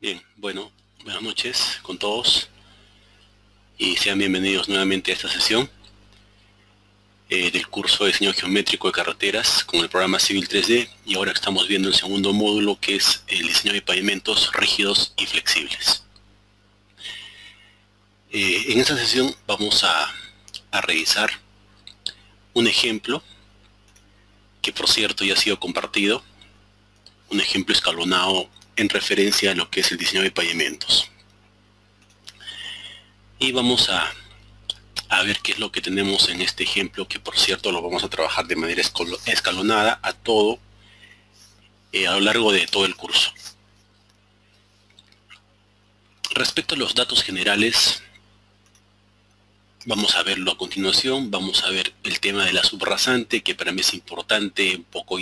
Bien, bueno, buenas noches con todos y sean bienvenidos nuevamente a esta sesión del curso de diseño geométrico de carreteras con el programa Civil 3D, y ahora estamos viendo el segundo módulo, que es el diseño de pavimentos rígidos y flexibles. En esta sesión vamos a revisar un ejemplo que, por cierto, ya ha sido compartido, un ejemplo escalonado en referencia a lo que es el diseño de pavimentos. Y vamos a ver qué es lo que tenemos en este ejemplo, que por cierto lo vamos a trabajar de manera escalonada a lo largo de todo el curso. Respecto a los datos generales, vamos a verlo a continuación. Vamos a ver el tema de la subrasante, que para mí es importante un poco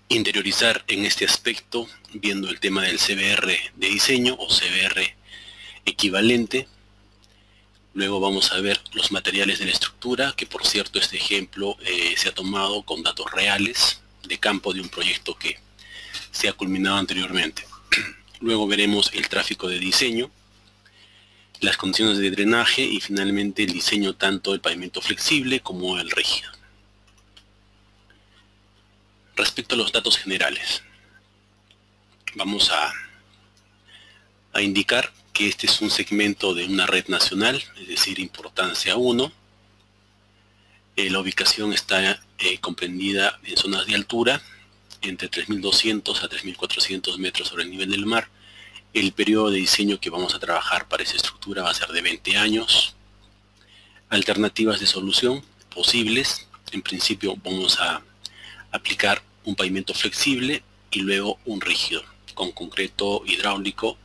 interiorizar en este aspecto, viendo el tema del CBR de diseño o CBR equivalente. Luego vamos a ver los materiales de la estructura, que por cierto este ejemplo se ha tomado con datos reales de campo de un proyecto que se ha culminado anteriormente. Luego veremos el tráfico de diseño, las condiciones de drenaje y finalmente el diseño tanto del pavimento flexible como el rígido. Respecto a los datos generales, vamos a indicar que este es un segmento de una red nacional, es decir, importancia 1. La ubicación está comprendida en zonas de altura, entre 3.200 a 3.400 metros sobre el nivel del mar. El periodo de diseño que vamos a trabajar para esa estructura va a ser de 20 años. Alternativas de solución posibles. En principio vamos a aplicar un pavimento flexible y luego un rígido, con concreto hidráulico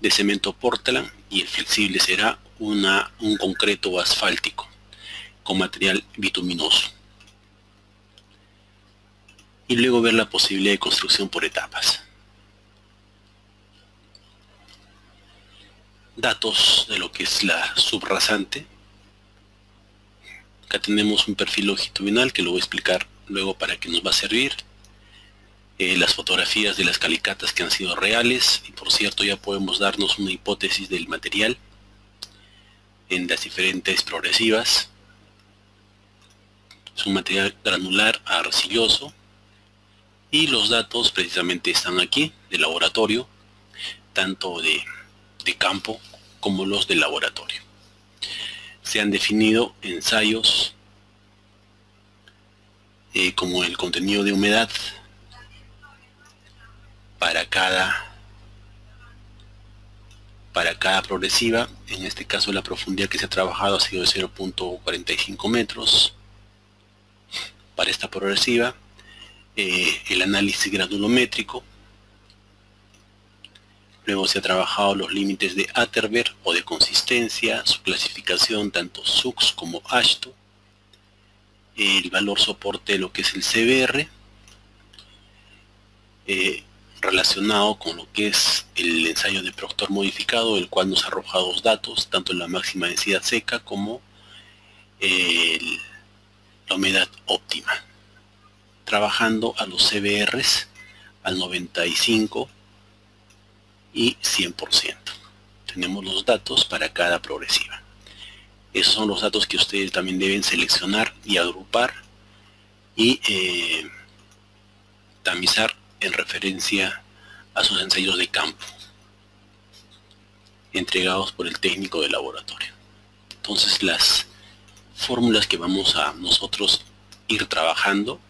de cemento Portland, y el flexible será un concreto asfáltico con material bituminoso. Y luego ver la posibilidad de construcción por etapas. Datos de lo que es la subrasante. Acá tenemos un perfil longitudinal que lo voy a explicar luego para qué nos va a servir. Las fotografías de las calicatas que han sido reales, y por cierto ya podemos darnos una hipótesis del material en las diferentes progresivas. Es un material granular arcilloso, y los datos precisamente están aquí de laboratorio, tanto de campo como los de laboratorio. Se han definido ensayos como el contenido de humedad para cada progresiva. En este caso la profundidad que se ha trabajado ha sido de 0.45 metros para esta progresiva. El análisis granulométrico. Luego se ha trabajado los límites de Atterberg o de consistencia, su clasificación tanto SUX como AASHTO, el valor soporte de lo que es el CBR, relacionado con lo que es el ensayo de Proctor modificado, el cual nos arroja dos datos, tanto la máxima densidad seca como la humedad óptima, trabajando a los CBRs al 95 y 100%. Tenemos los datos para cada progresiva. Esos son los datos que ustedes también deben seleccionar y agrupar y tamizar en referencia a sus ensayos de campo entregados por el técnico de laboratorio. Entonces las fórmulas que vamos a nosotros ir trabajando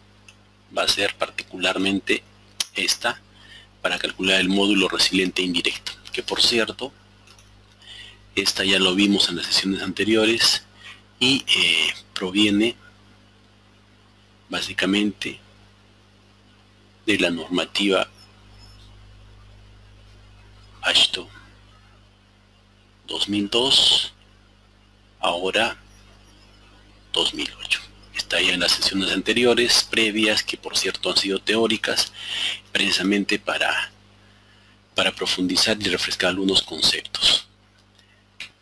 va a ser particularmente esta para calcular el módulo resiliente indirecto, que por cierto esta ya lo vimos en las sesiones anteriores y proviene básicamente de la normativa AASHTO 2002, ahora 2008. Está ya en las sesiones anteriores, previas, que por cierto han sido teóricas, precisamente para profundizar y refrescar algunos conceptos.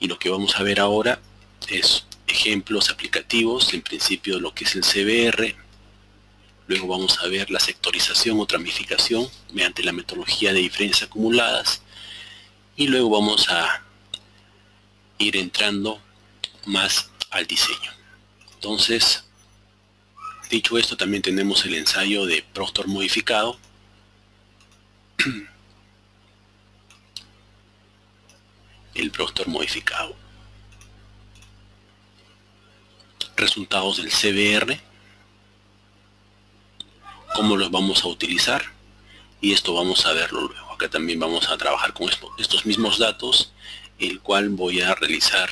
Y lo que vamos a ver ahora es ejemplos aplicativos, en principio lo que es el CBR, Luego vamos a ver la sectorización o tramificación mediante la metodología de diferencias acumuladas. Y luego vamos a ir entrando más al diseño. Entonces, dicho esto, también tenemos el ensayo de Proctor modificado. El Proctor modificado. Resultados del CBR. Cómo los vamos a utilizar. Y esto vamos a verlo luego. Acá también vamos a trabajar con estos mismos datos, el cual voy a realizar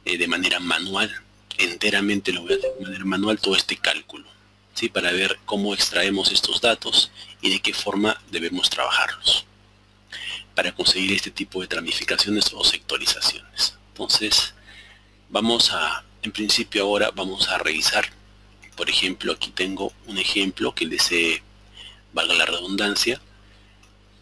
de manera manual. Enteramente lo voy a hacer de manera manual todo este cálculo, ¿sí? Para ver cómo extraemos estos datos y de qué forma debemos trabajarlos para conseguir este tipo de tramificaciones o sectorizaciones. Entonces, en principio ahora vamos a revisar. Por ejemplo, aquí tengo un ejemplo que les he, valga la redundancia,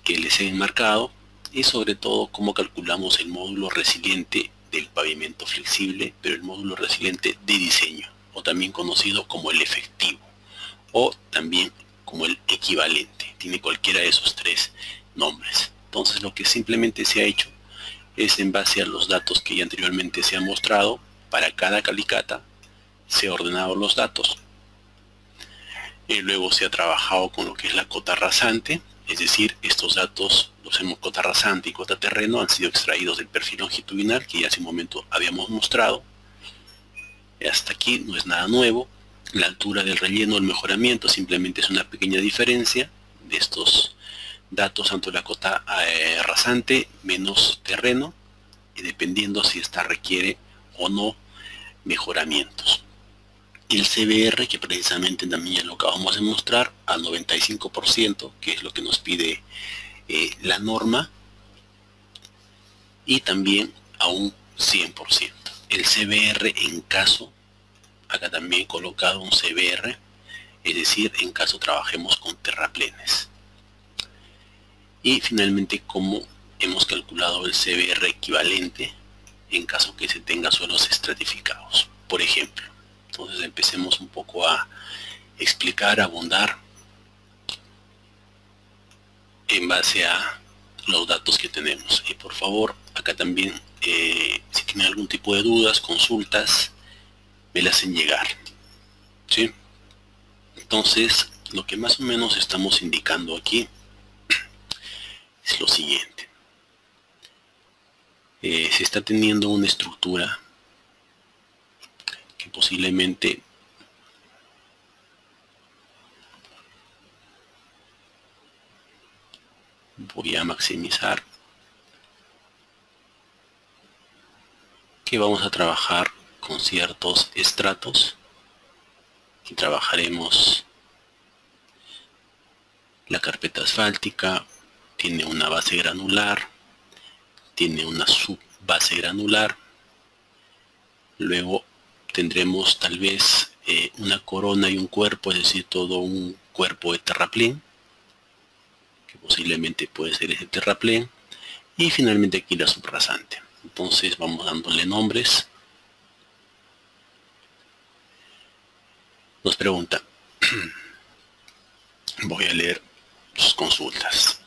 que les he enmarcado, y sobre todo cómo calculamos el módulo resiliente del pavimento flexible, pero el módulo resiliente de diseño, o también conocido como el efectivo, o también como el equivalente. Tiene cualquiera de esos tres nombres. Entonces lo que simplemente se ha hecho es, en base a los datos que ya anteriormente se han mostrado, para cada calicata se han ordenado los datos. Y luego se ha trabajado con lo que es la cota rasante, es decir, estos datos, cota rasante y cota terreno, han sido extraídos del perfil longitudinal que ya hace un momento habíamos mostrado. Hasta aquí no es nada nuevo. La altura del relleno, el mejoramiento, simplemente es una pequeña diferencia de estos datos, tanto la cota rasante menos terreno, y dependiendo si esta requiere o no mejoramientos. El CBR, que precisamente también ya lo acabamos de mostrar, al 95%, que es lo que nos pide la norma, y también a un 100%. El CBR en caso, acá también he colocado un CBR, es decir, en caso trabajemos con terraplenes. Y finalmente, cómo hemos calculado el CBR equivalente en caso que se tenga suelos estratificados, por ejemplo. Entonces empecemos un poco a explicar, a abundar en base a los datos que tenemos. Y por favor, acá también, si tienen algún tipo de dudas, consultas, me las hacen llegar, ¿sí? Entonces, lo que más o menos estamos indicando aquí es lo siguiente. Se está teniendo una estructura que posiblemente voy a maximizar, que vamos a trabajar con ciertos estratos y trabajaremos la carpeta asfáltica. Tiene una base granular, tiene una subbase granular, luego tendremos tal vez una corona y un cuerpo, es decir, todo un cuerpo de terraplén, que posiblemente puede ser ese terraplén, y finalmente aquí la subrasante. Entonces vamos dándole nombres. Nos pregunta, voy a leer sus consultas.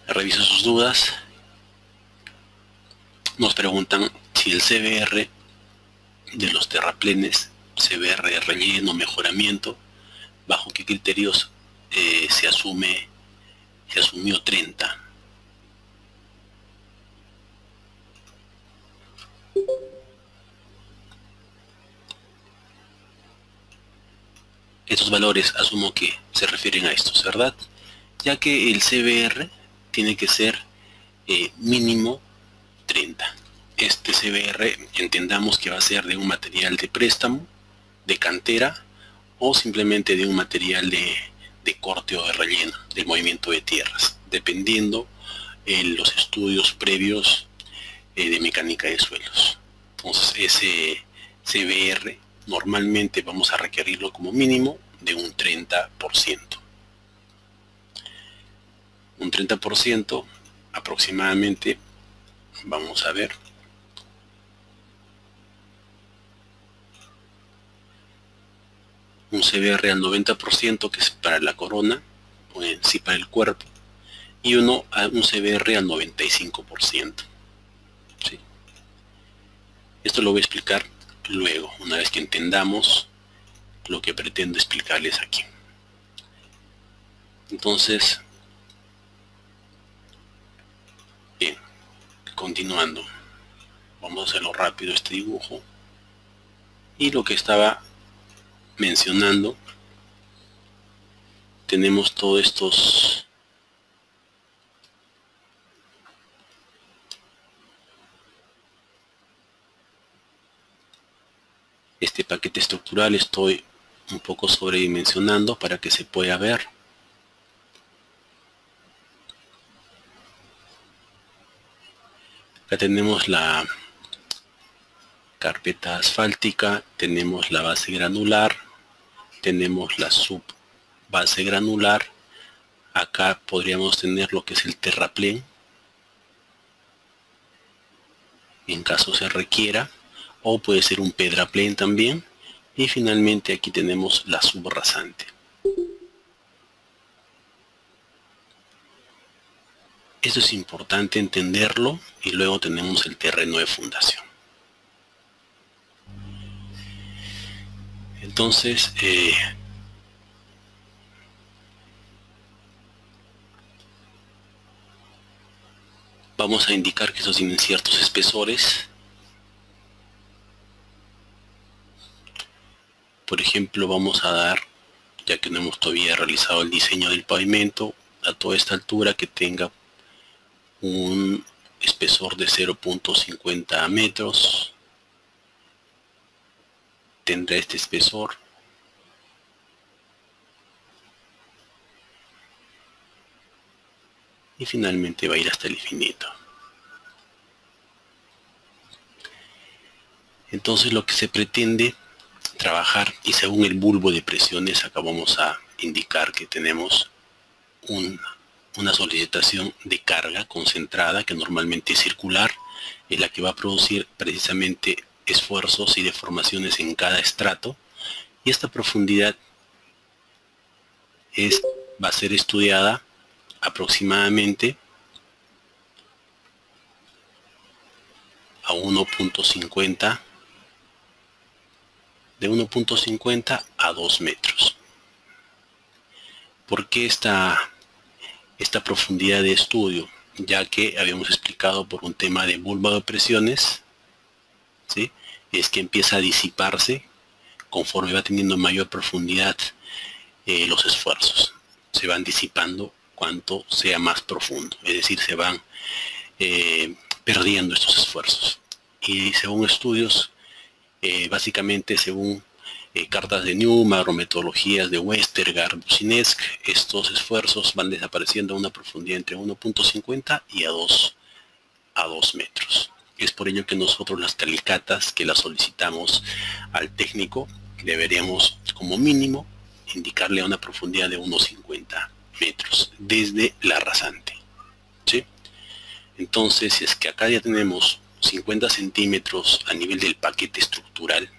Reviso sus dudas. Nos preguntan si el CBR de los terraplenes, CBR de relleno, mejoramiento, bajo qué criterios se asumió 30. Estos valores asumo que se refieren a estos, ¿verdad? Ya que el CBR tiene que ser mínimo 30. Este CBR entendamos que va a ser de un material de préstamo, de cantera, o simplemente de un material de corte o de relleno, del movimiento de tierras, dependiendo los estudios previos de mecánica de suelos. Entonces ese CBR normalmente vamos a requerirlo como mínimo de un 30%. un 30% aproximadamente. Vamos a ver. Un CBR al 90%, que es para la corona, o en sí para el cuerpo, y un CBR al 95%. ¿Sí? Esto lo voy a explicar luego, una vez que entendamos lo que pretendo explicarles aquí. Entonces, bien, continuando, vamos a hacerlo rápido este dibujo. Y lo que estaba mencionando, tenemos todos estos este paquete estructural. Estoy un poco sobredimensionando para que se pueda ver. Acá tenemos la carpeta asfáltica, tenemos la base granular, tenemos la subbase granular. Acá podríamos tener lo que es el terraplén, en caso se requiera, o puede ser un pedraplén también. Y finalmente aquí tenemos la subrasante. Esto es importante entenderlo, y luego tenemos el terreno de fundación. Entonces, vamos a indicar que estos tienen ciertos espesores. Por ejemplo, vamos a dar, ya que no hemos todavía realizado el diseño del pavimento, a toda esta altura que tenga un espesor de 0.50 metros. Tendrá este espesor. Y finalmente va a ir hasta el infinito. Entonces lo que se pretende trabajar, y según el bulbo de presiones, acá vamos a indicar que tenemos una solicitación de carga concentrada, que normalmente es circular, es la que va a producir precisamente esfuerzos y deformaciones en cada estrato. Y esta profundidad va a ser estudiada aproximadamente a 1.50, de 1.50 a 2 metros. ¿Por qué esta profundidad de estudio? Ya que habíamos explicado, por un tema de bulbo de presiones, ¿sí?, es que empieza a disiparse conforme va teniendo mayor profundidad los esfuerzos. Se van disipando cuanto sea más profundo, es decir, se van perdiendo estos esfuerzos. Y según estudios, básicamente según cartas de Newman o metodologías de Westergaard, Bucinsk, estos esfuerzos van desapareciendo a una profundidad entre 1.50 y a 2 metros. Es por ello que nosotros las calicatas que las solicitamos al técnico deberíamos como mínimo indicarle a una profundidad de unos 50 metros desde la rasante, ¿sí? Entonces, si es que acá ya tenemos 50 centímetros a nivel del paquete estructural,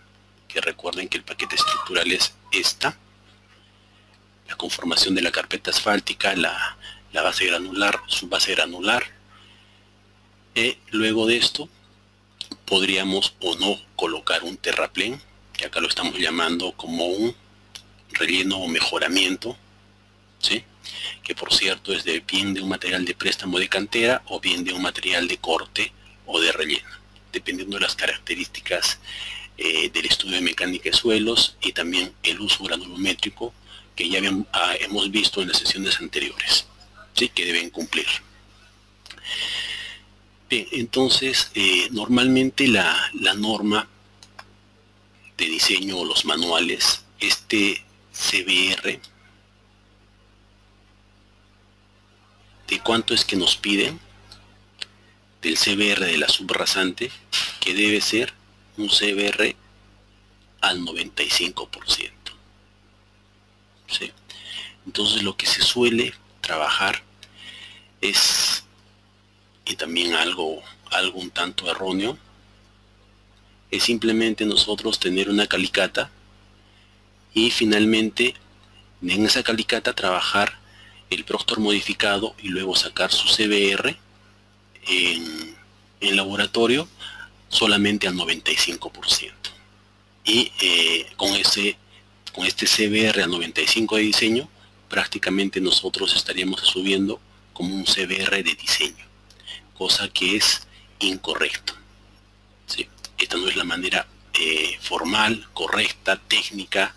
que recuerden que el paquete estructural es la conformación de la carpeta asfáltica, la base granular, su base granular. Luego de esto podríamos o no colocar un terraplén, que acá lo estamos llamando como un relleno o mejoramiento, ¿sí?, que por cierto es bien de un material de préstamo de cantera o bien de un material de corte o de relleno, dependiendo de las características del estudio de mecánica de suelos y también el uso granulométrico que ya hemos visto en las sesiones anteriores, ¿sí?, que deben cumplir. Bien, entonces normalmente la norma de diseño o los manuales, este CBR, ¿de cuánto es que nos piden? Del CBR de la subrasante, que debe ser un CBR al 95%. ¿Sí? Entonces lo que se suele trabajar es, y también algo un tanto erróneo, es simplemente nosotros tener una calicata y finalmente en esa calicata trabajar el Proctor modificado y luego sacar su CBR en laboratorio solamente al 95%. Y con este CBR al 95% de diseño, prácticamente nosotros estaríamos subiendo como un CBR de diseño, cosa que es incorrecto. ¿Sí? Esta no es la manera formal, correcta, técnica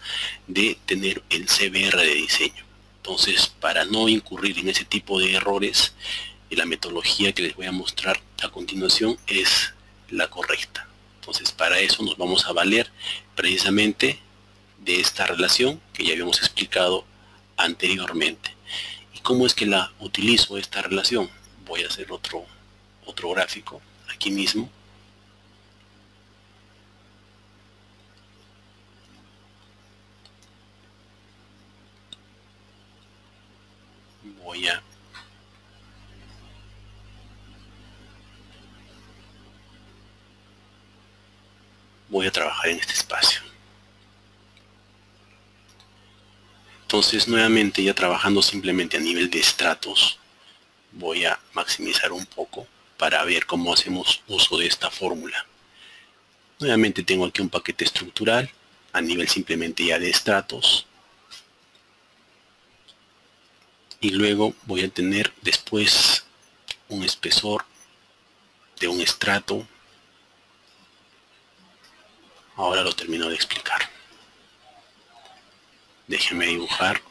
de tener el CBR de diseño. Entonces, para no incurrir en ese tipo de errores, la metodología que les voy a mostrar a continuación es la correcta. Entonces, para eso nos vamos a valer precisamente de esta relación que ya habíamos explicado anteriormente. ¿Y cómo es que la utilizo esta relación? Voy a hacer otro gráfico aquí mismo. Voy a trabajar en este espacio. Entonces, nuevamente, ya trabajando simplemente a nivel de estratos, voy a maximizar un poco para ver cómo hacemos uso de esta fórmula. Nuevamente tengo aquí un paquete estructural a nivel simplemente ya de estratos. Y luego voy a tener después un espesor de un estrato. Ahora lo termino de explicar. Déjenme dibujar.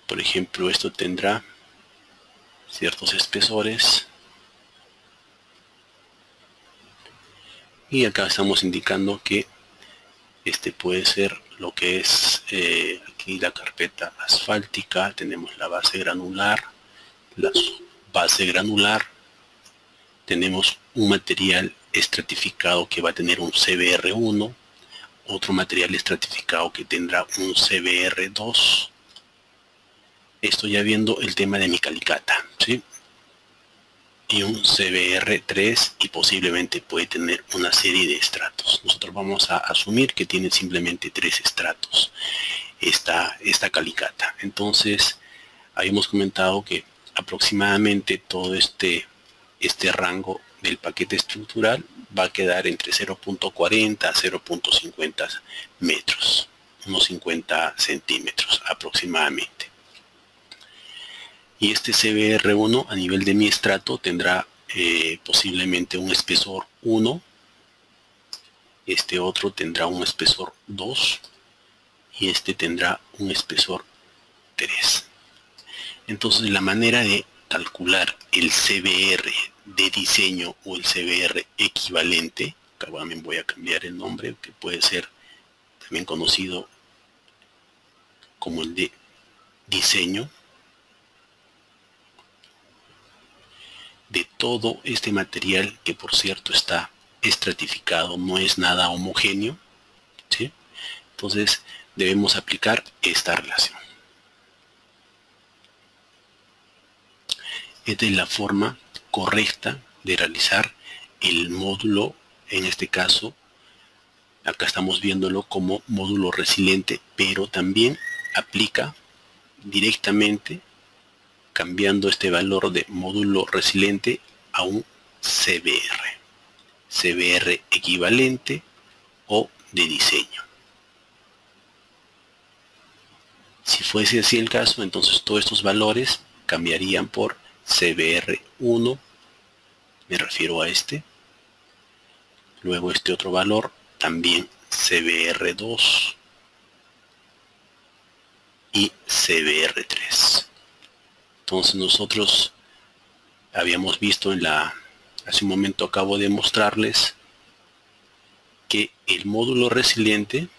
Por ejemplo, esto tendrá ciertos espesores. Y acá estamos indicando que este puede ser lo que es aquí la carpeta asfáltica. Tenemos la base granular, tenemos un material estratificado que va a tener un CBR1, otro material estratificado que tendrá un CBR2. Estoy ya viendo el tema de mi calicata, ¿sí? Y un CBR3 y posiblemente puede tener una serie de estratos. Nosotros vamos a asumir que tiene simplemente 3 estratos esta calicata. Entonces, habíamos comentado que aproximadamente todo este rango del paquete estructural va a quedar entre 0.40 a 0.50 metros, unos 50 centímetros aproximadamente. Y este CBR1 a nivel de mi estrato tendrá posiblemente un espesor 1, este otro tendrá un espesor 2 y este tendrá un espesor 3. Entonces la manera de calcular el CBR de diseño o el CBR equivalente, acá también voy a cambiar el nombre, que puede ser también conocido como el de diseño, de todo este material que por cierto está estratificado, no es nada homogéneo, ¿sí? Entonces debemos aplicar esta relación. Esta es la forma correcta de realizar el módulo, en este caso, acá estamos viéndolo como módulo resiliente, pero también aplica directamente cambiando este valor de módulo resiliente a un CBR equivalente o de diseño. Si fuese así el caso, entonces todos estos valores cambiarían por CBR1, me refiero a este, luego este otro valor, también CBR2 y CBR3. Entonces nosotros habíamos visto hace un momento acabo de mostrarles que el módulo resiliente,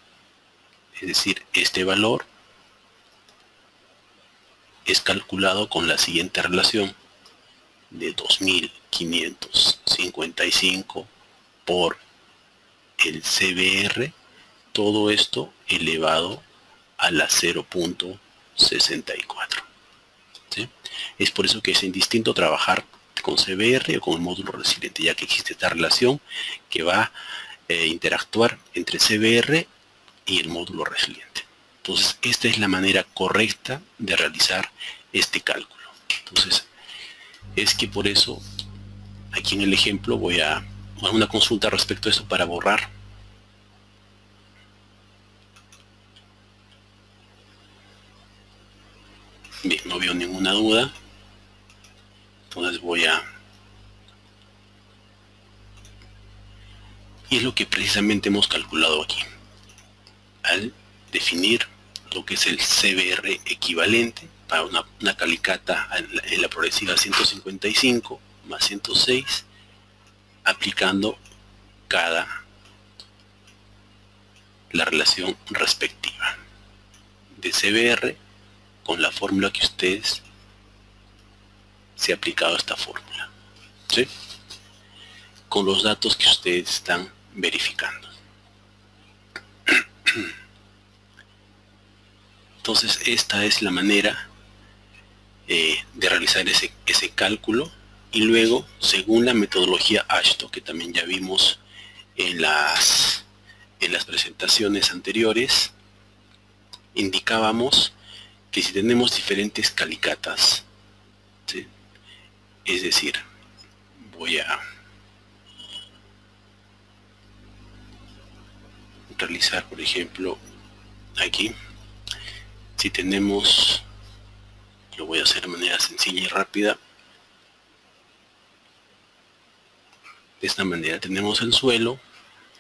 es decir, este valor, es calculado con la siguiente relación de 2555 por el CBR, todo esto elevado a la 0.64. ¿Sí? Es por eso que es indistinto trabajar con CBR o con el módulo resiliente, ya que existe esta relación que va a interactuar entre CBR y el módulo resiliente. Entonces, esta es la manera correcta de realizar este cálculo. Entonces, es que por eso, aquí en el ejemplo voy a hacer una consulta respecto a eso para borrar. Bien, no veo ninguna duda. Entonces voy a... Y es lo que precisamente hemos calculado aquí. Al definir lo que es el CBR equivalente para una calicata en la progresiva 155 más 106, aplicando la relación respectiva de CBR con la fórmula que ustedes se ha aplicado esta fórmula, ¿sí? Con los datos que ustedes están verificando. Entonces, esta es la manera de realizar ese cálculo, y luego, según la metodología AASHTO, que también ya vimos en las presentaciones anteriores, indicábamos que si tenemos diferentes calicatas, ¿sí? Es decir, voy a realizar, por ejemplo, aquí, si tenemos, lo voy a hacer de manera sencilla y rápida. De esta manera tenemos el suelo,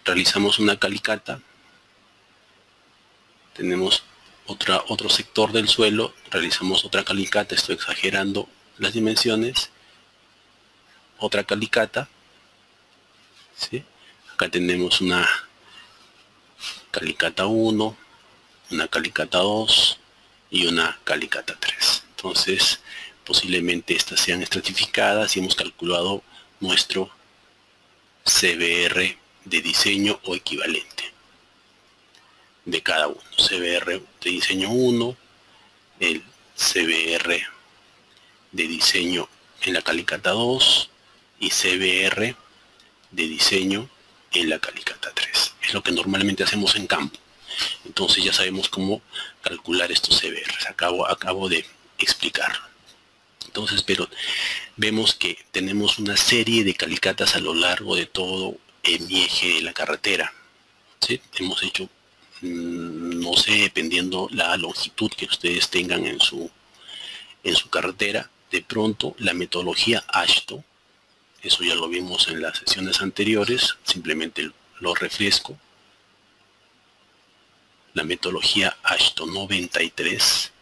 realizamos una calicata, tenemos otro sector del suelo, realizamos otra calicata, estoy exagerando las dimensiones, otra calicata, ¿sí? Acá tenemos una calicata 1, una calicata 2 y una calicata 3. Entonces, posiblemente estas sean estratificadas y hemos calculado nuestro CBR de diseño o equivalente de cada uno. CBR de diseño 1, el CBR de diseño en la calicata 2 y CBR de diseño en la calicata 3. Es lo que normalmente hacemos en campo. Entonces ya sabemos cómo calcular estos CBRs. Acabo de explicarlo. Entonces, pero vemos que tenemos una serie de calicatas a lo largo de todo mi eje de la carretera, ¿sí? Hemos hecho, no sé, dependiendo la longitud que ustedes tengan en su carretera, de pronto la metodología AASHTO, eso ya lo vimos en las sesiones anteriores, simplemente lo refresco. La metodología AASHTO 93,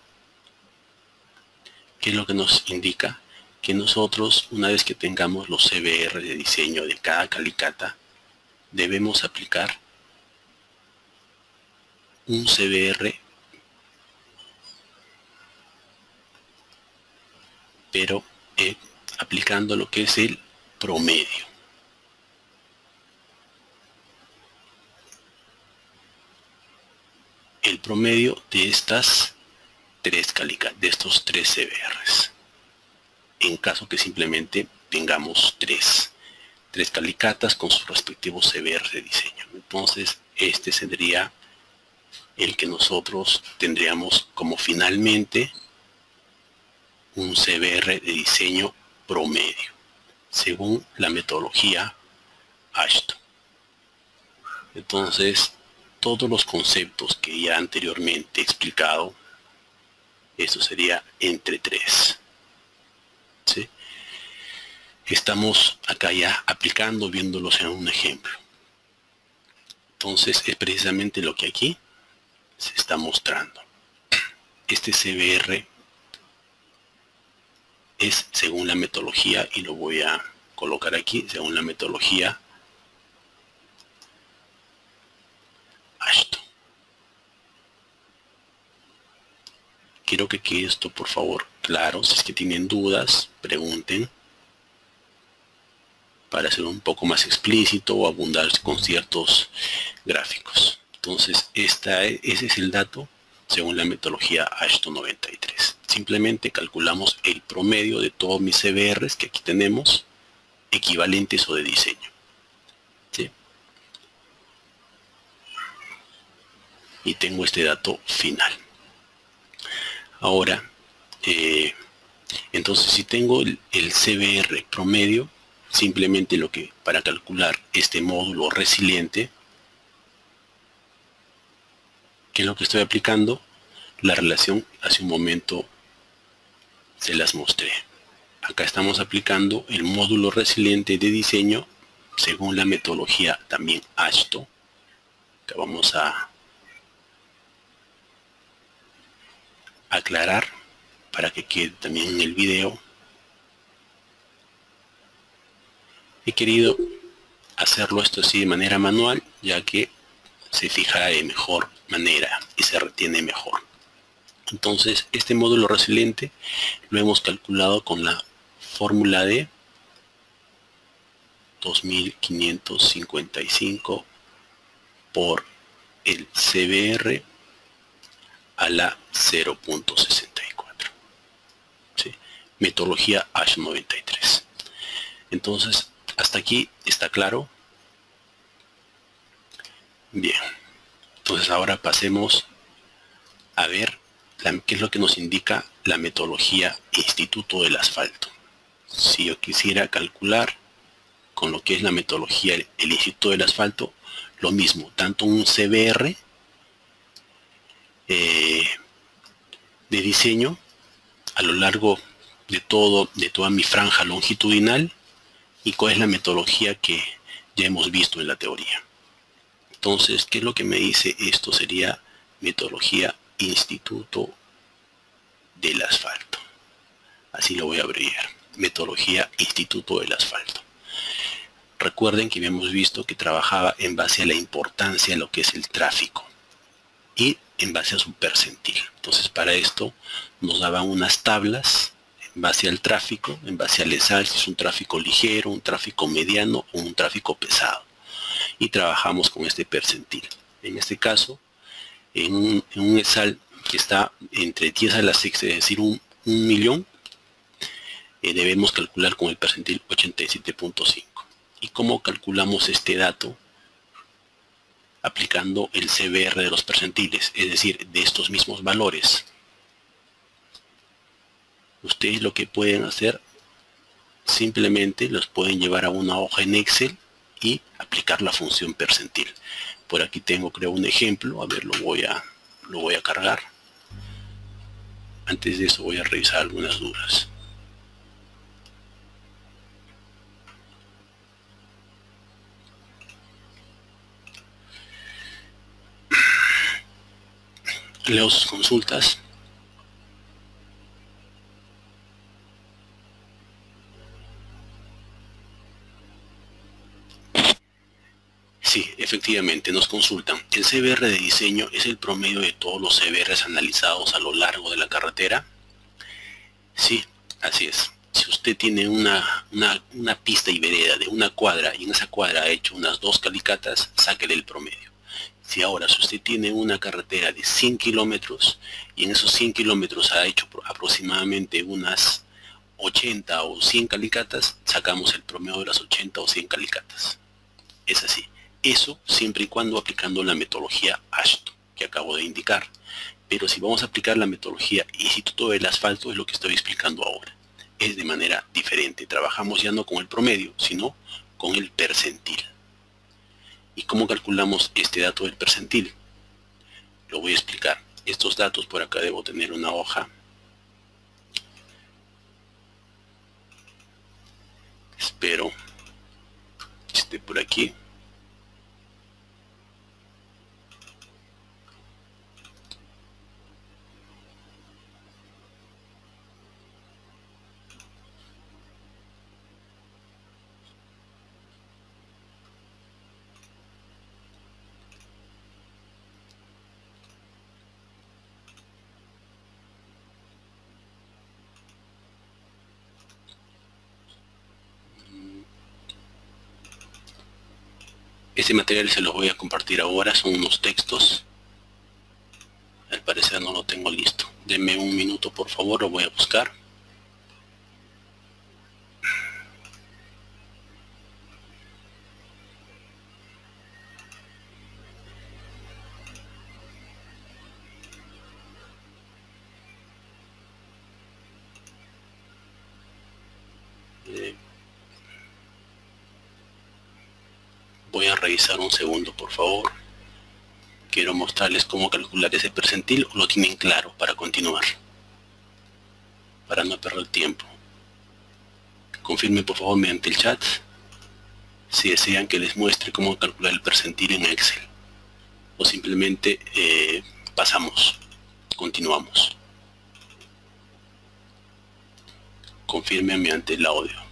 ¿qué es lo que nos indica? Que nosotros, una vez que tengamos los CBR de diseño de cada calicata, debemos aplicar un CBR, pero aplicando lo que es el promedio. El promedio de estas tres calicatas, de estos tres CBRs. En caso que simplemente tengamos tres calicatas con sus respectivos CBR de diseño. Entonces, este sería el que nosotros tendríamos como finalmente un CBR de diseño promedio, según la metodología AASHTO. Entonces, todos los conceptos que ya anteriormente he explicado, esto sería entre 3. ¿Sí? Estamos acá ya aplicando, viéndolos en un ejemplo. Entonces, es precisamente lo que aquí se está mostrando. Este CBR es según la metodología, y lo voy a colocar aquí, según la metodología AASHTO. Quiero que quede esto, por favor, claro. Si es que tienen dudas, pregunten para hacer un poco más explícito o abundar con ciertos gráficos. Entonces, ese es el dato según la metodología AASHTO 93. Simplemente calculamos el promedio de todos mis CBRs que aquí tenemos, equivalentes o de diseño. ¿Sí? Y tengo este dato final. Ahora, entonces si tengo el CBR promedio, simplemente para calcular este módulo resiliente, ¿qué es lo que estoy aplicando? La relación hace un momento se las mostré. Acá estamos aplicando el módulo resiliente de diseño según la metodología también AASHTO. Acá vamos a aclarar para que quede también en el video. He querido hacerlo esto así de manera manual, ya que se fija de mejor manera y se retiene mejor. Entonces, este módulo resiliente lo hemos calculado con la fórmula de 2555 por el CBR a la 0.64. ¿Sí? Metodología AASHTO 93. Entonces, hasta aquí está claro. Bien. Entonces ahora pasemos a ver qué es lo que nos indica la metodología Instituto del Asfalto. Si yo quisiera calcular con lo que es la metodología el Instituto del Asfalto, lo mismo, tanto un CBR de diseño a lo largo de toda mi franja longitudinal, y cuál es la metodología que ya hemos visto en la teoría. Entonces, ¿qué es lo que me dice esto? Sería metodología Instituto del Asfalto. Así lo voy a abreviar. Metodología Instituto del Asfalto. Recuerden que habíamos visto que trabajaba en base a la importancia de lo que es el tráfico y en base a su percentil. Entonces, para esto nos daban unas tablas en base al tráfico, en base al ESAL, si es un tráfico ligero, un tráfico mediano o un tráfico pesado. Y trabajamos con este percentil. En este caso, en un ESAL que está entre 10 a la sexta, es decir, un millón, debemos calcular con el percentil 87.5. ¿Y cómo calculamos este dato? Aplicando el CBR de los percentiles, es decir, de estos mismos valores. Ustedes lo que pueden hacer, simplemente los pueden llevar a una hoja en Excel y aplicar la función percentil. Por aquí tengo, creo, un ejemplo. A ver, lo voy a cargar. Antes de eso voy a revisar algunas dudas. Leo sus consultas. Sí, efectivamente, nos consultan. ¿El CBR de diseño es el promedio de todos los CBRs analizados a lo largo de la carretera? Sí, así es. Si usted tiene una pista y vereda de una cuadra y en esa cuadra ha hecho unas 2 calicatas, sáquele el promedio. Si ahora, si usted tiene una carretera de 100 kilómetros y en esos 100 kilómetros ha hecho aproximadamente unas 80 o 100 calicatas, sacamos el promedio de las 80 o 100 calicatas. Es así. Eso siempre y cuando aplicando la metodología AASHTO que acabo de indicar. Pero si vamos a aplicar la metodología Instituto del Asfalto, es lo que estoy explicando ahora. Es de manera diferente. Trabajamos ya no con el promedio, sino con el percentil. ¿Y cómo calculamos este dato del percentil? Lo voy a explicar. Estos datos, por acá debo tener una hoja. Espero que esté por aquí. Este material se los voy a compartir ahora, son unos textos. Al parecer tengo listo. Denme un minuto, por favor, lo voy a buscar. Voy a revisar un segundo, por favor. Quiero mostrarles cómo calcular ese percentil, o lo tienen claro para continuar, para no perder tiempo. Confirmen por favor mediante el chat si desean que les muestre cómo calcular el percentil en Excel, o simplemente continuamos. Confirmen mediante el audio.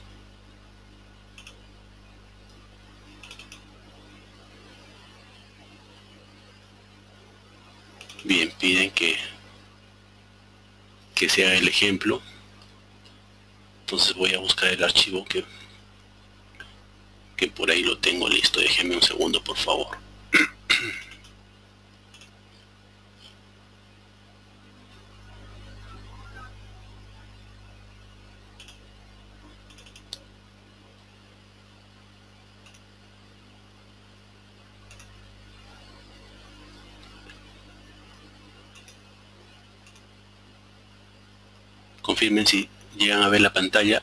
Bien, piden que se haga el ejemplo. Entonces voy a buscar el archivo que por ahí lo tengo listo. Déjenme un segundo, por favor. Confirmen si llegan a ver la pantalla.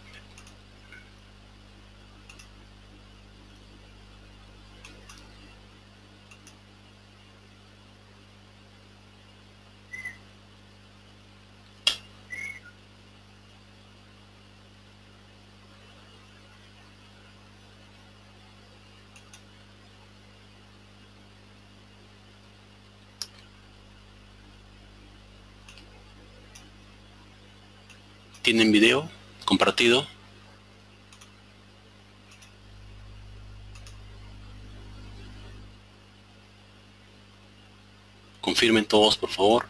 ¿Tienen video compartido? Confirmen todos, por favor,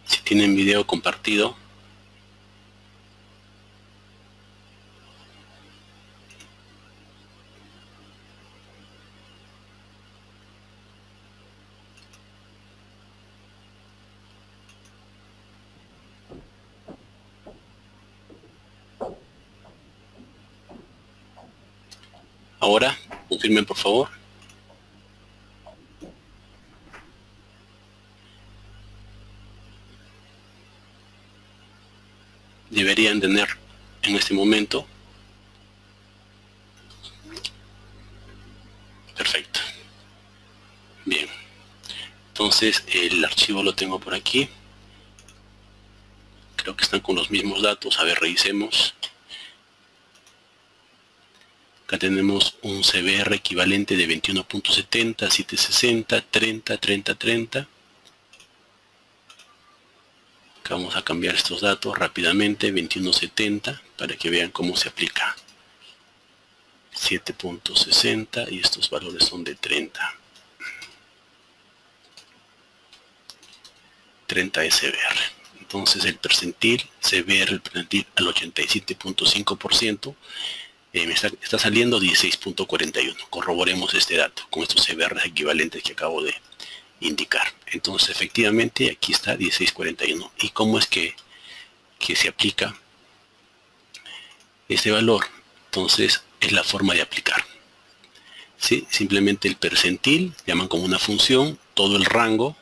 si tienen video compartido. Ahora, confirmen por favor. Deberían tener en este momento. Perfecto. Bien. Entonces el archivo lo tengo por aquí. Creo que están con los mismos datos. A ver, revisemos. Acá tenemos un CBR equivalente de 21.70, 760, 30, 30, 30. Acá vamos a cambiar estos datos rápidamente. 21.70 para que vean cómo se aplica. 7.60 y estos valores son de 30. 30 SBR. Entonces el percentil CBR, el percentil al 87.5%. Me está saliendo 16.41. Corroboremos este dato con estos CBR equivalentes que acabo de indicar. Entonces efectivamente aquí está 16.41. ¿Y cómo es que se aplica este valor? Entonces es la forma de aplicar. ¿Sí? Simplemente el percentil, llaman como una función, todo el rango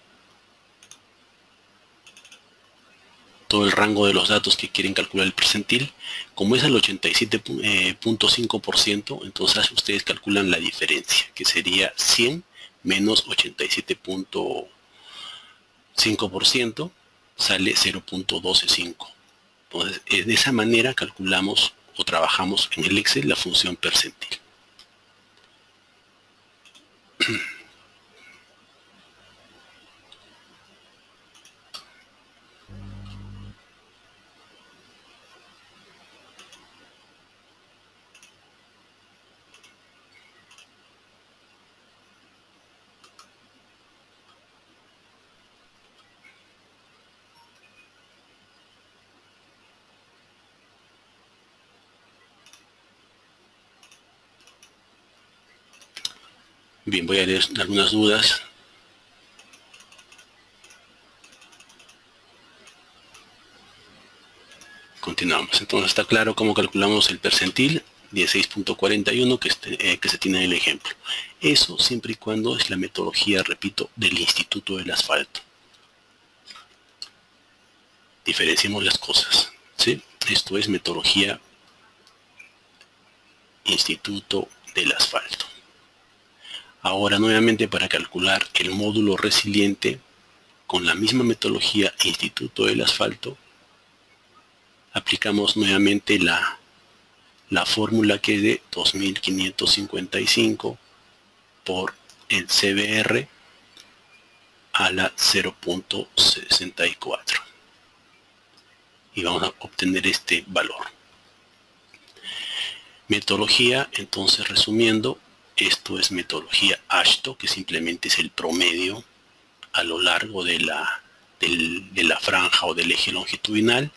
de los datos que quieren calcular el percentil. Como es el 87.5%, entonces ustedes calculan la diferencia, que sería 100 menos 87.5%, sale 0.125. Entonces, de esa manera calculamos o trabajamos en el Excel la función percentil. Bien, voy a leer algunas dudas. Continuamos. Entonces está claro cómo calculamos el percentil 16.41 que se tiene en el ejemplo. Eso siempre y cuando es la metodología, repito, del Instituto del Asfalto. Diferenciemos las cosas, ¿sí? Esto es metodología Instituto del Asfalto. Ahora nuevamente para calcular el módulo resiliente con la misma metodología Instituto del Asfalto, aplicamos nuevamente la fórmula que es de 2555 por el CBR a la 0.64 y vamos a obtener este valor. Metodología, entonces resumiendo, esto es metodología AASHTO, que simplemente es el promedio a lo largo de la franja o del eje longitudinal.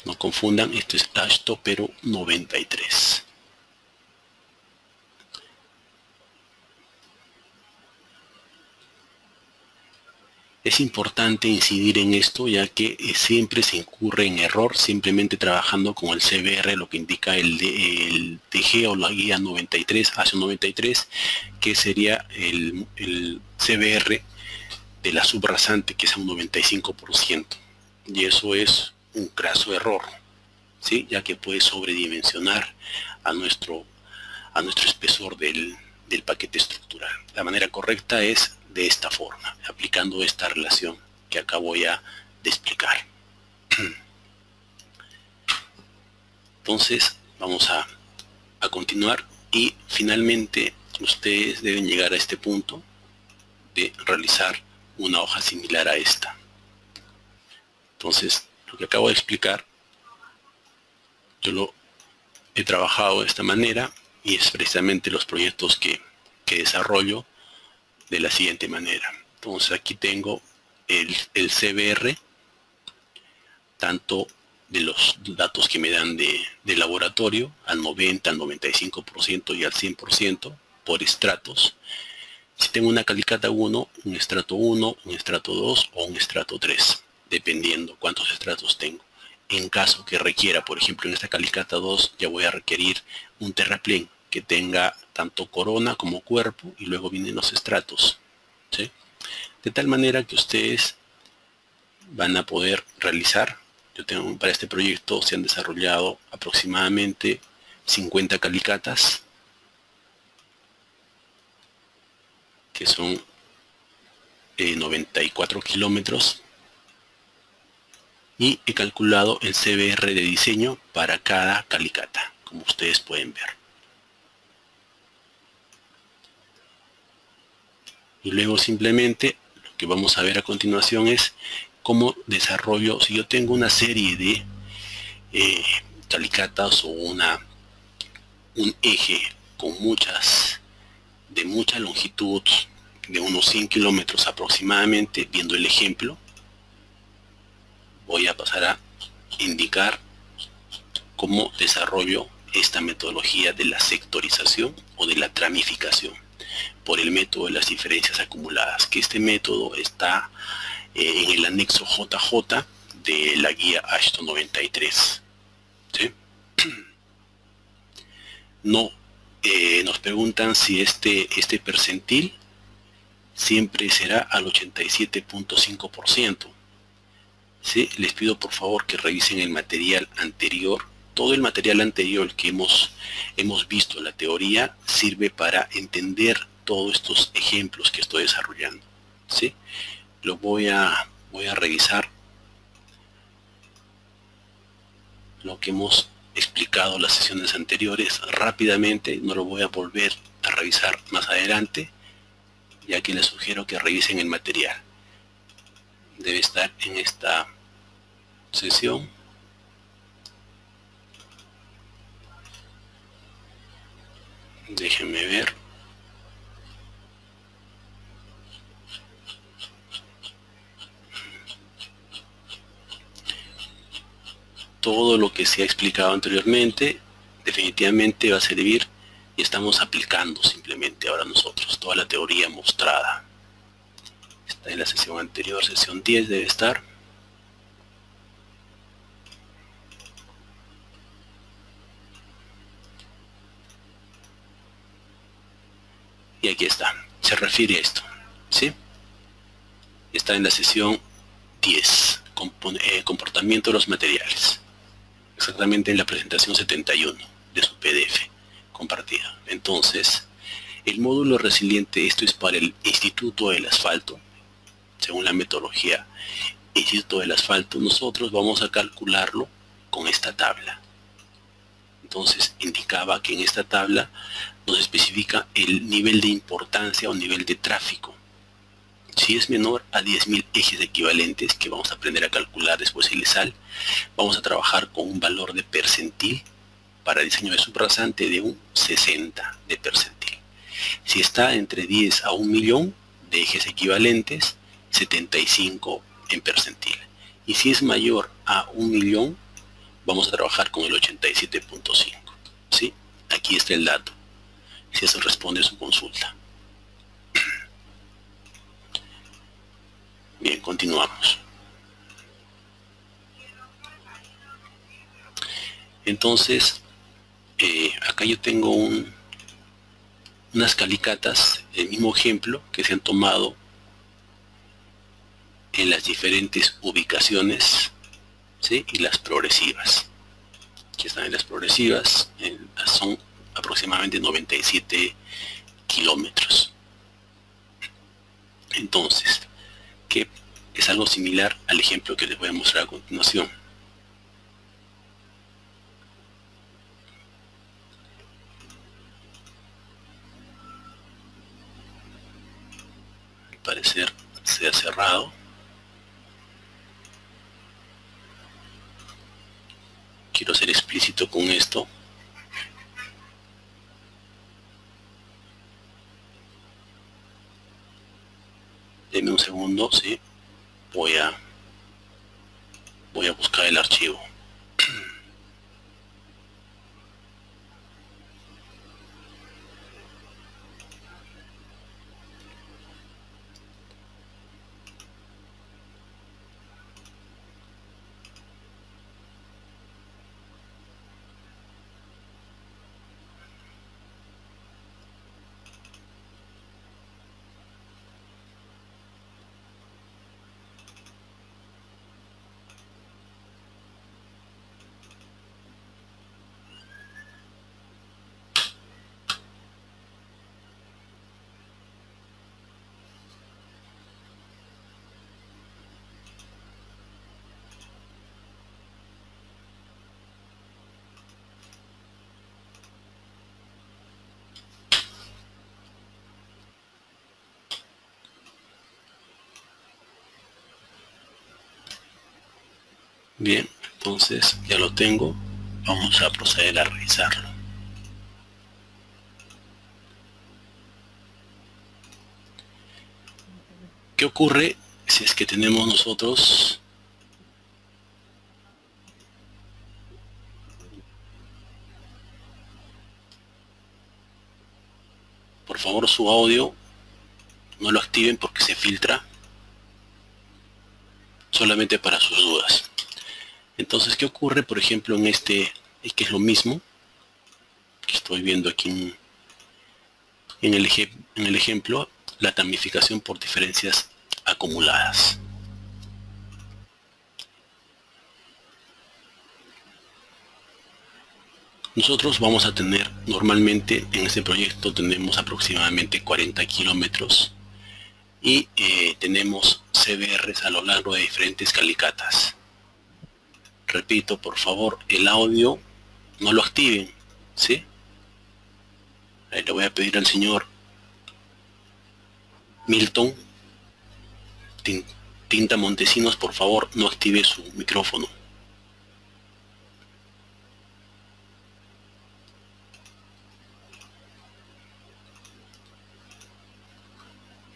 No confundan, esto es AASHTO, pero 93. Es importante incidir en esto, ya que siempre se incurre en error simplemente trabajando con el CBR, lo que indica el TG o la guía 93, ASIO 93, que sería el CBR de la subrasante, que es un 95%. Y eso es un graso error, ¿sí? Ya que puede sobredimensionar a nuestro espesor del paquete estructural. La manera correcta es de esta forma, aplicando esta relación que acabo ya de explicar. Entonces vamos a continuar y finalmente ustedes deben llegar a este punto de realizar una hoja similar a esta. Entonces lo que acabo de explicar yo lo he trabajado de esta manera y es precisamente los proyectos que desarrollo de la siguiente manera. Entonces aquí tengo el CBR, tanto de los datos que me dan de laboratorio, al 90, al 95% y al 100% por estratos. Si tengo una calicata 1, un estrato 1, un estrato 2 o un estrato 3, dependiendo cuántos estratos tengo. En caso que requiera, por ejemplo, en esta calicata 2, ya voy a requerir un terraplén que tenga tanto corona como cuerpo y luego vienen los estratos, ¿sí? De tal manera que ustedes van a poder realizar, yo tengo para este proyecto se han desarrollado aproximadamente 50 calicatas, que son 94 kilómetros, y he calculado el CBR de diseño para cada calicata, como ustedes pueden ver. Y luego simplemente lo que vamos a ver a continuación es cómo desarrollo, si yo tengo una serie de calicatas o un eje con de mucha longitud, de unos 100 kilómetros aproximadamente, viendo el ejemplo, voy a pasar a indicar cómo desarrollo esta metodología de la sectorización o de la tramificación por el método de las diferencias acumuladas, que este método está en el anexo JJ de la guía AASHTO 93, ¿sí? No, nos preguntan si este percentil siempre será al 87.5%. ¿Sí? Les pido por favor que revisen el material anterior. Todo el material anterior que hemos visto en la teoría sirve para entender todos estos ejemplos que estoy desarrollando, ¿sí? Lo voy a revisar lo que hemos explicado en las sesiones anteriores rápidamente. No lo voy a volver a revisar más adelante, ya que les sugiero que revisen el material. Debe estar en esta sesión. Déjenme ver. Todo lo que se ha explicado anteriormente definitivamente va a servir y estamos aplicando simplemente ahora nosotros toda la teoría mostrada. Está en la sesión anterior, sesión 10 debe estar. Y aquí está, se refiere a esto, ¿sí? Está en la sesión 10, comportamiento de los materiales. Exactamente en la presentación 71 de su PDF compartida. Entonces, el módulo resiliente, esto es para el Instituto del Asfalto. Según la metodología Instituto del Asfalto, nosotros vamos a calcularlo con esta tabla. Entonces, indicaba que en esta tabla nos especifica el nivel de importancia o nivel de tráfico. Si es menor a 10.000 ejes equivalentes, que vamos a aprender a calcular después el ESAL, vamos a trabajar con un valor de percentil para diseño de subrasante de un 60 de percentil. Si está entre 10 a 1 millón de ejes equivalentes, 75 en percentil. Y si es mayor a 1 millón, vamos a trabajar con el 87.5. ¿Sí? Aquí está el dato. Si eso responde a su consulta. Bien, continuamos. Entonces, acá yo tengo unas calicatas, el mismo ejemplo que se han tomado en las diferentes ubicaciones, ¿sí? Y las progresivas. Aquí están en las progresivas, son aproximadamente 97 kilómetros. Entonces, que es algo similar al ejemplo que les voy a mostrar a continuación. Al parecer se ha cerrado. Quiero ser explícito con esto. Denme un segundo, ¿sí? Voy a buscar el archivo. Bien, entonces ya lo tengo. Vamos a proceder a revisarlo. ¿Qué ocurre si es que tenemos nosotros por favor su audio no lo activen porque se filtra, solamente para sus dudas? Entonces, ¿qué ocurre, por ejemplo, en este, que es lo mismo que estoy viendo aquí en el ejemplo, la tamificación por diferencias acumuladas? Nosotros vamos a tener, normalmente en este proyecto tenemos aproximadamente 40 kilómetros y tenemos CBRs a lo largo de diferentes calicatas. Repito, por favor, el audio no lo activen, ¿sí? Ahí le voy a pedir al señor Milton Tinta Montesinos, por favor, no active su micrófono.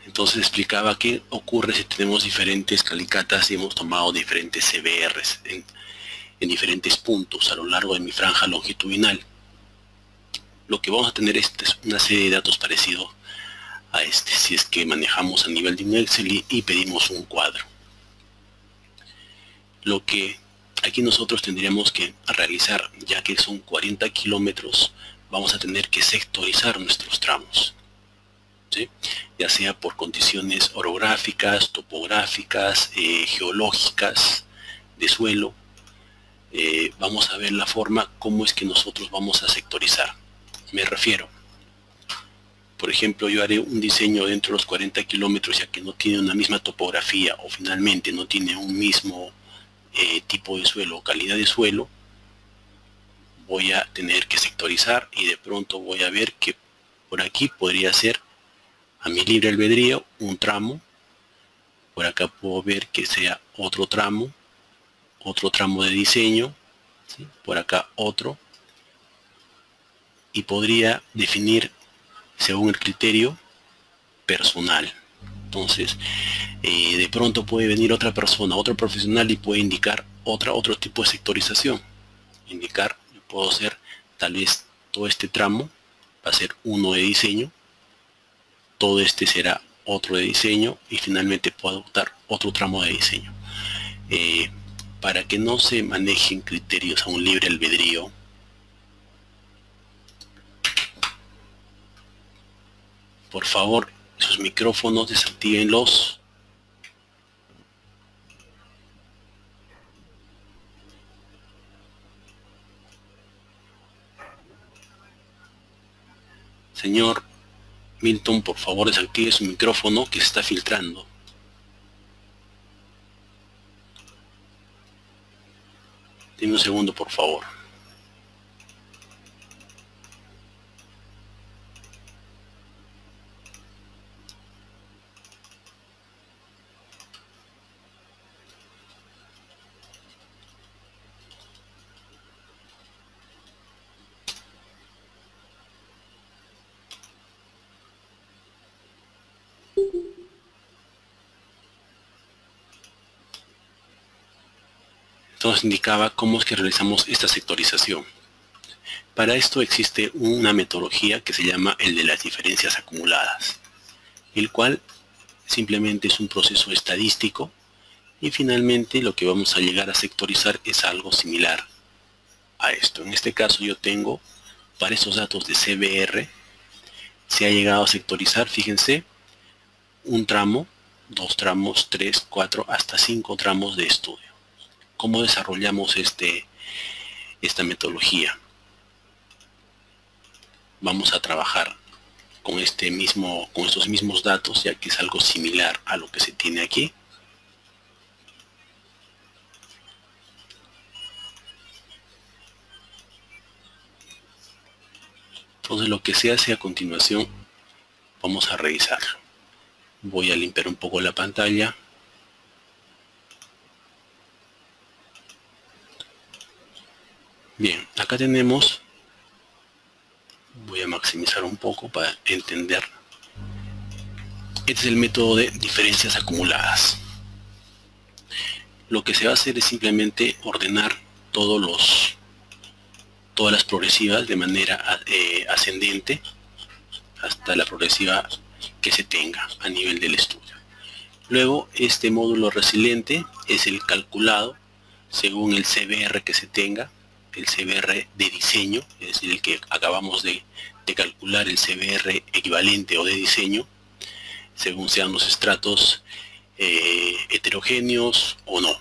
Entonces explicaba qué ocurre si tenemos diferentes calicatas y hemos tomado diferentes CBRs en diferentes puntos a lo largo de mi franja longitudinal. Lo que vamos a tener es una serie de datos parecidos a este, si es que manejamos a nivel de un Excel y pedimos un cuadro. Lo que aquí nosotros tendríamos que realizar, ya que son 40 kilómetros, vamos a tener que sectorizar nuestros tramos, ¿sí? Ya sea por condiciones orográficas, topográficas, geológicas, de suelo. Vamos a ver la forma cómo es que nosotros vamos a sectorizar. Me refiero, por ejemplo, yo haré un diseño dentro de los 40 kilómetros, ya que no tiene una misma topografía o finalmente no tiene un mismo tipo de suelo o calidad de suelo. Voy a tener que sectorizar y de pronto voy a ver que por aquí podría ser a mi libre albedrío un tramo. Por acá puedo ver que sea otro tramo de diseño, ¿sí? Por acá otro, y podría definir según el criterio personal. Entonces, de pronto puede venir otra persona, otro profesional, y puede indicar otro tipo de sectorización. Puedo hacer tal vez todo este tramo va a ser uno de diseño, todo este será otro de diseño, y finalmente puedo adoptar otro tramo de diseño. Para que no se manejen criterios a un libre albedrío, por favor, sus micrófonos desactívenlos. Señor Milton, por favor, desactive su micrófono que se está filtrando. Dime un segundo, por favor. Entonces indicaba cómo es que realizamos esta sectorización. Para esto existe una metodología que se llama el de las diferencias acumuladas, el cual simplemente es un proceso estadístico, y finalmente lo que vamos a llegar a sectorizar es algo similar a esto. En este caso yo tengo, para esos datos de CBR, se ha llegado a sectorizar, fíjense, un tramo, 2 tramos, 3, 4, hasta 5 tramos de estudio. ¿Cómo desarrollamos esta metodología? Vamos a trabajar con estos mismos datos, ya que es algo similar a lo que se tiene aquí. Entonces lo que se hace a continuación, vamos a revisarlo. Voy a limpiar un poco la pantalla. Bien, acá tenemos, voy a maximizar un poco para entender. Este es el método de diferencias acumuladas. Lo que se va a hacer es simplemente ordenar todas las progresivas de manera ascendente hasta la progresiva que se tenga a nivel del estudio. Luego, este módulo resiliente es el calculado según el CBR que se tenga, el CBR de diseño, es decir, el que acabamos de calcular, el CBR equivalente o de diseño, según sean los estratos heterogéneos o no.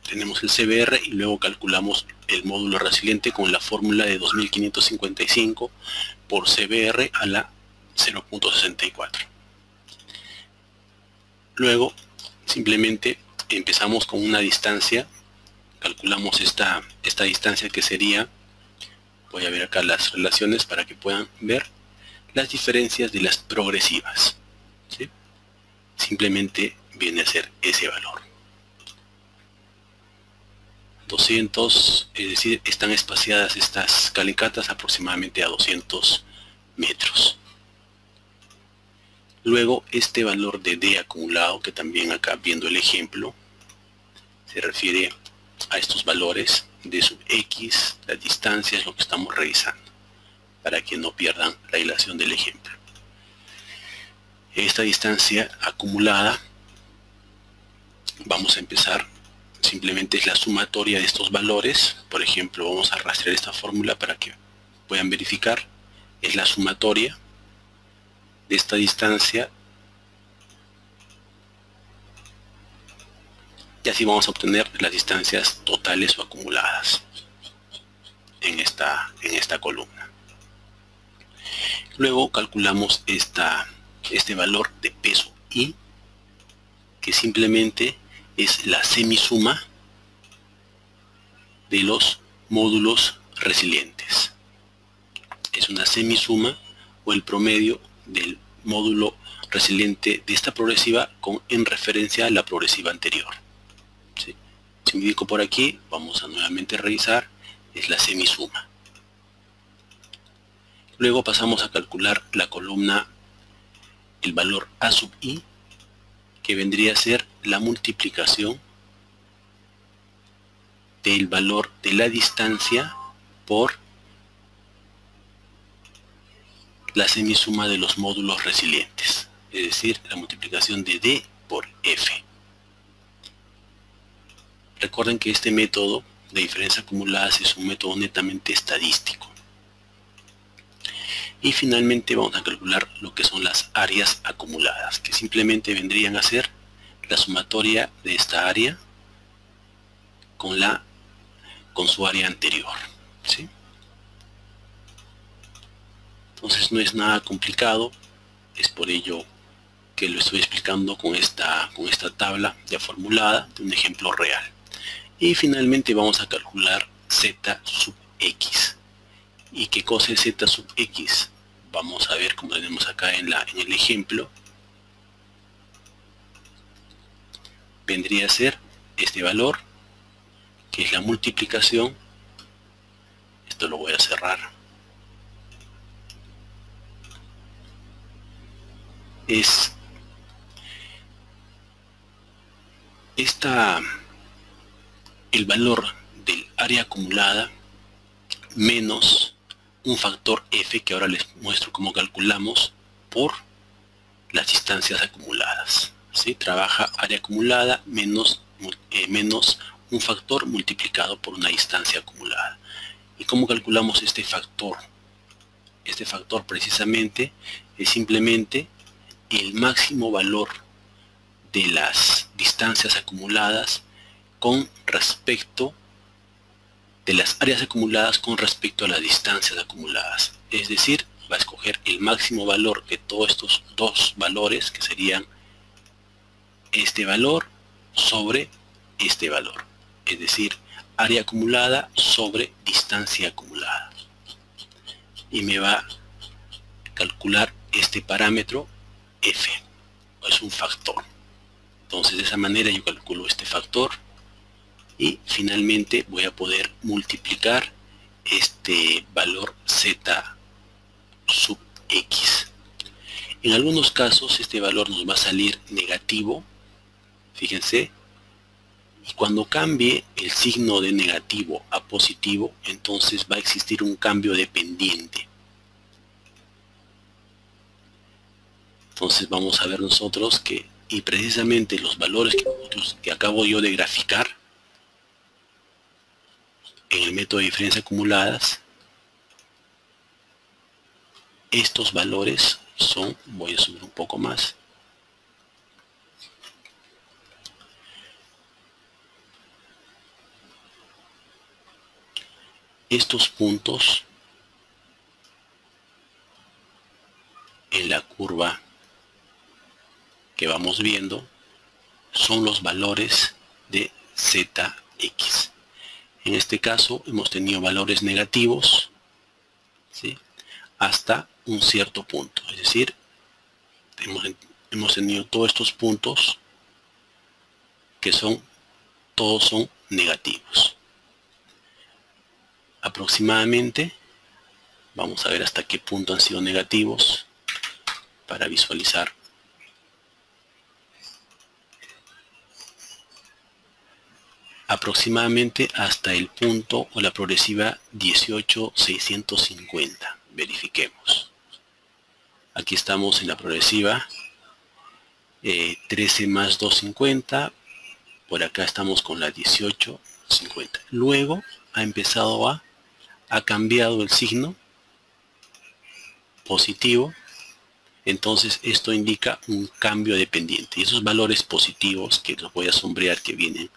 Tenemos el CBR y luego calculamos el módulo resiliente con la fórmula de 2555 por CBR a la 0.64. Luego simplemente empezamos con una distancia, calculamos esta distancia que sería, voy a ver acá las relaciones para que puedan ver las diferencias de las progresivas, ¿sí? Simplemente viene a ser ese valor. 200, es decir, están espaciadas estas calicatas aproximadamente a 200 metros. Luego este valor de D acumulado, que también acá viendo el ejemplo, se refiere a estos valores de sub X, la distancia es lo que estamos revisando, para que no pierdan la hilación del ejemplo. esta distancia acumulada, vamos a empezar, simplemente es la sumatoria de estos valores. Por ejemplo, vamos a rastrear esta fórmula para que puedan verificar. Es la sumatoria de esta distancia, y así vamos a obtener las distancias totales o acumuladas en esta columna. Luego calculamos este valor de peso I, que simplemente es la semisuma de los módulos resilientes. Es una semisuma o el promedio del módulo resiliente de esta progresiva en referencia a la progresiva anterior. ¿Sí? Si me ubico por aquí, vamos a nuevamente revisar, es la semisuma. Luego pasamos a calcular la columna, el valor A sub I, que vendría a ser la multiplicación del valor de la distancia por la semisuma de los módulos resilientes, es decir, la multiplicación de D por F. Recuerden que este método de diferencias acumuladas es un método netamente estadístico. Y finalmente vamos a calcular lo que son las áreas acumuladas, que simplemente vendrían a ser la sumatoria de esta área con su área anterior, ¿sí? Entonces no es nada complicado, es por ello que lo estoy explicando con esta tabla ya formulada de un ejemplo real. Y finalmente vamos a calcular Z sub X. ¿Y qué cosa es Z sub X? Vamos a ver, como tenemos acá en el ejemplo, vendría a ser este valor, que es la multiplicación. Esto lo voy a cerrar. Es el valor del área acumulada menos un factor F, que ahora les muestro cómo calculamos, por las distancias acumuladas. ¿Sí? Trabaja área acumulada menos un factor multiplicado por una distancia acumulada. ¿Y cómo calculamos este factor? Este factor precisamente es simplemente el máximo valor de las distancias acumuladas con respecto de las áreas acumuladas con respecto a las distancias acumuladas. Es decir, va a escoger el máximo valor de todos estos dos valores, que serían este valor sobre este valor. Es decir, área acumulada sobre distancia acumulada. Y me va a calcular este parámetro F. Es un factor. Entonces de esa manera yo calculo este factor. Y finalmente voy a poder multiplicar este valor Z sub X. En algunos casos este valor nos va a salir negativo. Fíjense. Y cuando cambie el signo de negativo a positivo, entonces va a existir un cambio de pendiente. Entonces vamos a ver nosotros que, y precisamente los valores que acabo yo de graficar, en el método de diferencias acumuladas, estos valores son, voy a subir un poco más, estos puntos en la curva que vamos viendo son los valores de ZX. En este caso hemos tenido valores negativos, ¿sí?, hasta un cierto punto. Es decir, hemos tenido todos estos puntos que todos son negativos. Aproximadamente, vamos a ver hasta qué punto han sido negativos para visualizar. Aproximadamente hasta el punto o la progresiva 18,650. Verifiquemos. Aquí estamos en la progresiva 13 más 250. Por acá estamos con la 1850. Luego ha empezado ha cambiado el signo positivo. Entonces esto indica un cambio de pendiente. Y esos valores positivos que los voy a sombrear, que vienen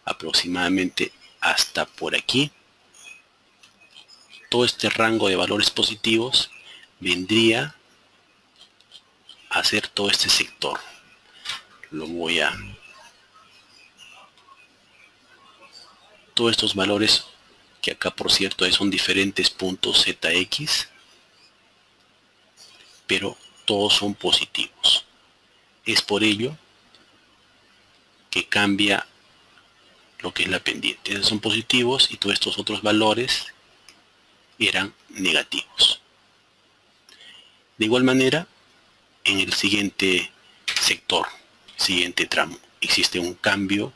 aproximadamente hasta por aquí, todo este rango de valores positivos vendría a ser todo este sector. Lo voy a... Todos estos valores, que acá por cierto son diferentes puntos ZX, pero todos son positivos. Es por ello que cambia lo que es la pendiente. Esos son positivos y todos estos otros valores eran negativos. De igual manera, en el siguiente sector, siguiente tramo, existe un cambio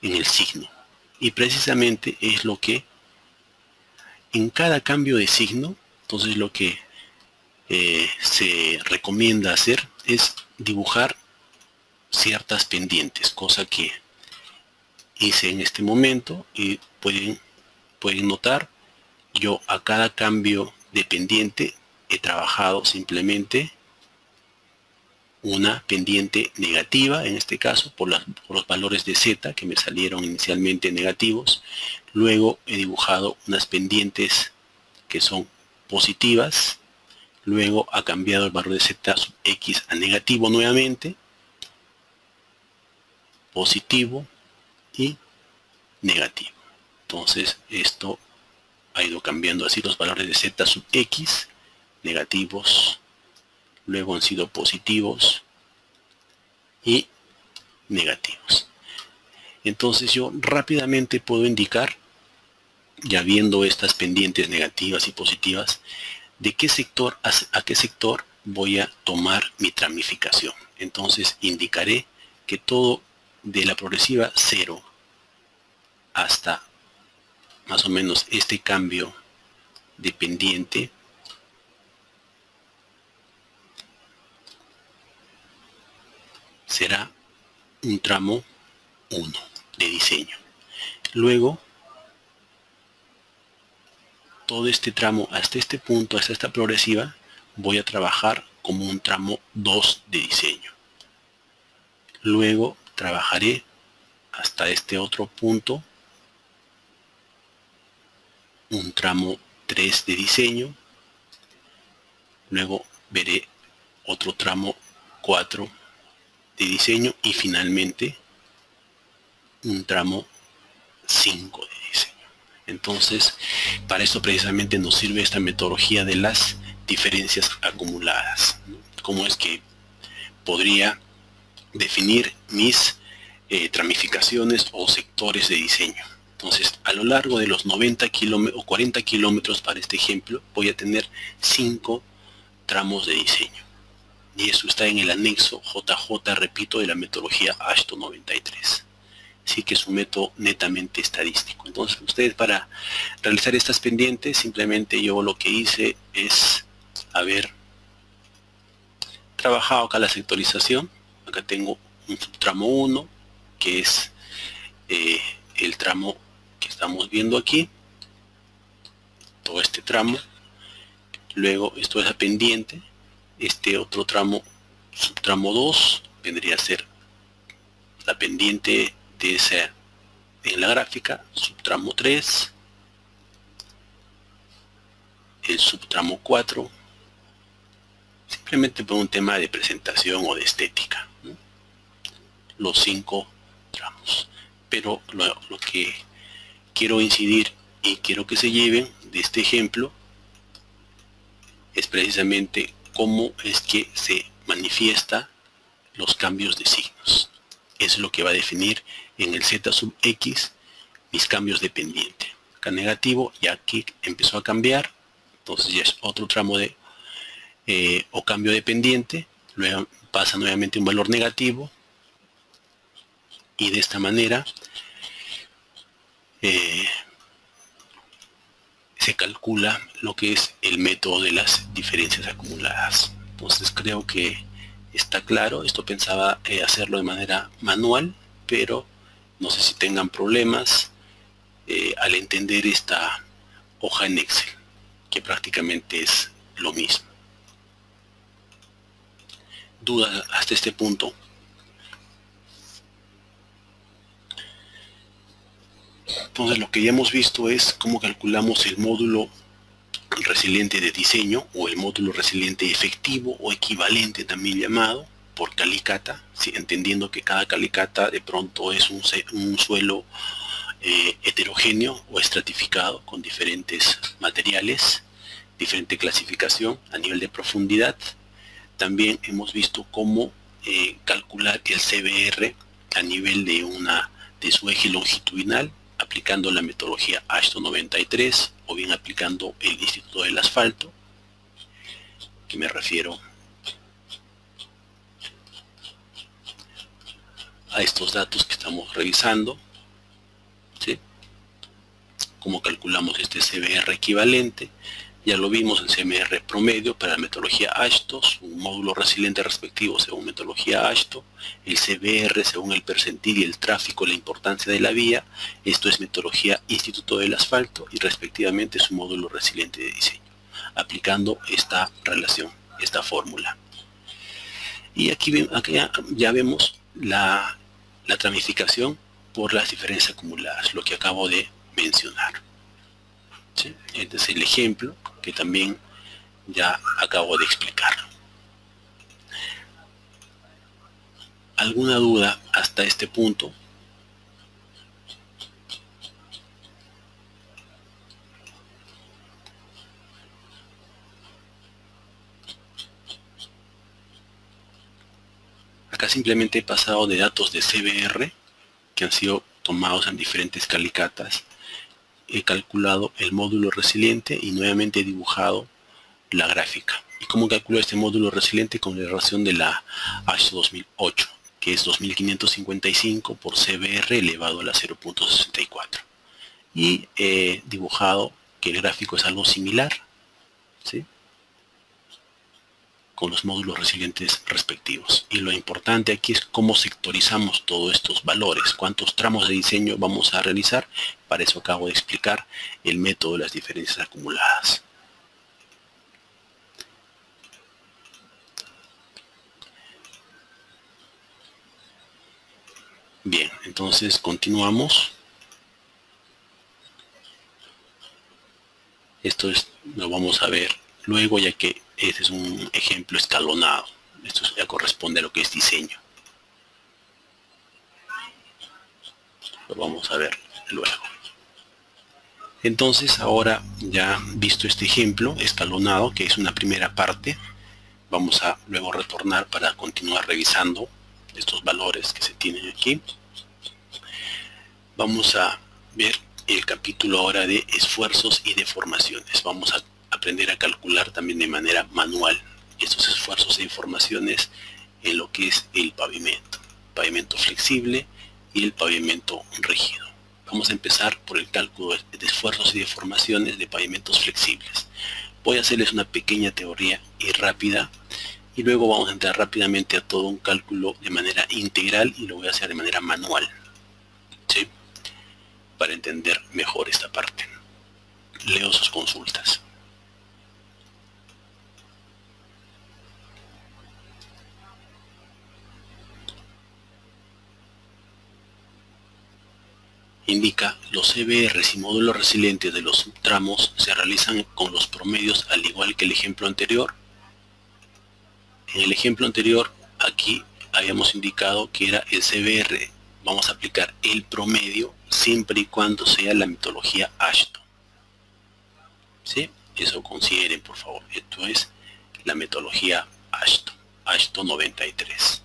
en el signo. Y precisamente es lo que en cada cambio de signo, entonces lo que se recomienda hacer es dibujar ciertas pendientes, cosa que hice en este momento, y pueden notar, yo a cada cambio de pendiente he trabajado simplemente una pendiente negativa, en este caso por los valores de Z que me salieron inicialmente negativos. Luego he dibujado unas pendientes que son positivas. Luego ha cambiado el valor de Z sub X a negativo nuevamente, positivo y negativo. Entonces esto ha ido cambiando así los valores de Z sub X, negativos, luego han sido positivos y negativos. Entonces yo rápidamente puedo indicar, ya viendo estas pendientes negativas y positivas, de qué sector a qué sector voy a tomar mi tramificación. Entonces indicaré que todo de la progresiva 0 hasta más o menos este cambio de pendiente será un tramo 1 de diseño. Luego, todo este tramo hasta este punto, hasta esta progresiva, voy a trabajar como un tramo 2 de diseño. Luego trabajaré hasta este otro punto, un tramo 3 de diseño. Luego veré otro tramo 4 de diseño y finalmente un tramo 5 de diseño. Entonces, para esto precisamente nos sirve esta metodología de las diferencias acumuladas. ¿Cómo es que podría definir mis tramificaciones o sectores de diseño? Entonces, a lo largo de los 90 kilómetros o 40 kilómetros para este ejemplo, voy a tener 5 tramos de diseño. Y eso está en el anexo JJ, repito, de la metodología AASHTO 93. Así que es un método netamente estadístico. Entonces, ustedes, para realizar estas pendientes, simplemente yo lo que hice es haber trabajado acá la sectorización. Acá tengo un subtramo 1, que es el tramo que estamos viendo aquí, todo este tramo. Luego esto es la pendiente. Este otro tramo, subtramo 2, vendría a ser la pendiente de esa en la gráfica, subtramo 3, el subtramo 4, simplemente por un tema de presentación o de estética, ¿no? Los 5 tramos. Pero lo que quiero incidir y quiero que se lleven de este ejemplo es precisamente cómo es que se manifiesta los cambios de signos. Eso es lo que va a definir en el Z sub X mis cambios de pendiente. Acá negativo, y aquí empezó a cambiar, entonces ya es otro tramo de o cambio de pendiente. Luego pasa nuevamente un valor negativo, y de esta manera se calcula lo que es el método de las diferencias acumuladas. Entonces creo que está claro. Esto pensaba hacerlo de manera manual, pero no sé si tengan problemas al entender esta hoja en Excel, que prácticamente es lo mismo. ¿Dudas hasta este punto? Entonces lo que ya hemos visto es cómo calculamos el módulo resiliente de diseño, o el módulo resiliente efectivo o equivalente también llamado, por calicata, ¿sí? Entendiendo que cada calicata de pronto es un suelo heterogéneo o estratificado con diferentes materiales, diferente clasificación a nivel de profundidad. También hemos visto cómo calcular el CBR a nivel de su eje longitudinal, aplicando la metodología AASHTO 93 o bien aplicando el Instituto del Asfalto, que me refiero a estos datos que estamos revisando, ¿sí? Cómo calculamos este CBR equivalente. Ya lo vimos en CMR promedio para la metodología AASHTO, su módulo resiliente respectivo según metodología AASHTO, el CBR según el percentil y el tráfico, la importancia de la vía, esto es metodología Instituto del Asfalto, y respectivamente su módulo resiliente de diseño, aplicando esta relación, esta fórmula. Y aquí ya vemos la tramificación por las diferencias acumuladas, lo que acabo de mencionar, ¿sí? Este es el ejemplo que también ya acabo de explicar. ¿Alguna duda hasta este punto? Acá simplemente he pasado de datos de CBR que han sido tomados en diferentes calicatas. He calculado el módulo resiliente y nuevamente he dibujado la gráfica. ¿Y cómo calculo este módulo resiliente? Con la relación de la AASHTO 2008, que es 2555 por CBR elevado a la 0.64. Y he dibujado que el gráfico es algo similar, ¿sí?, con los módulos resilientes respectivos. Y lo importante aquí es cómo sectorizamos todos estos valores, cuántos tramos de diseño vamos a realizar. Para eso acabo de explicar el método de las diferencias acumuladas. Bien, entonces continuamos. Esto lo vamos a ver luego, ya que este es un ejemplo escalonado. Esto ya corresponde a lo que es diseño. Lo vamos a ver luego. Entonces, ahora ya visto este ejemplo escalonado, que es una primera parte, vamos a luego retornar para continuar revisando estos valores que se tienen aquí. Vamos a ver el capítulo ahora de esfuerzos y deformaciones. Vamos a aprender a calcular también de manera manual estos esfuerzos y deformaciones en lo que es el pavimento flexible y el pavimento rígido. Vamos a empezar por el cálculo de esfuerzos y deformaciones de pavimentos flexibles. Voy a hacerles una pequeña teoría y rápida, y luego vamos a entrar rápidamente a todo un cálculo de manera integral, y lo voy a hacer de manera manual, ¿sí?, para entender mejor esta parte. Leo sus consultas. Indica: los CBRs y módulos resilientes de los tramos se realizan con los promedios, al igual que el ejemplo anterior. En el ejemplo anterior, aquí habíamos indicado que era el CBR. Vamos a aplicar el promedio siempre y cuando sea la metodología AASHTO, ¿sí? Eso consideren, por favor. Esto es la metodología AASHTO 93.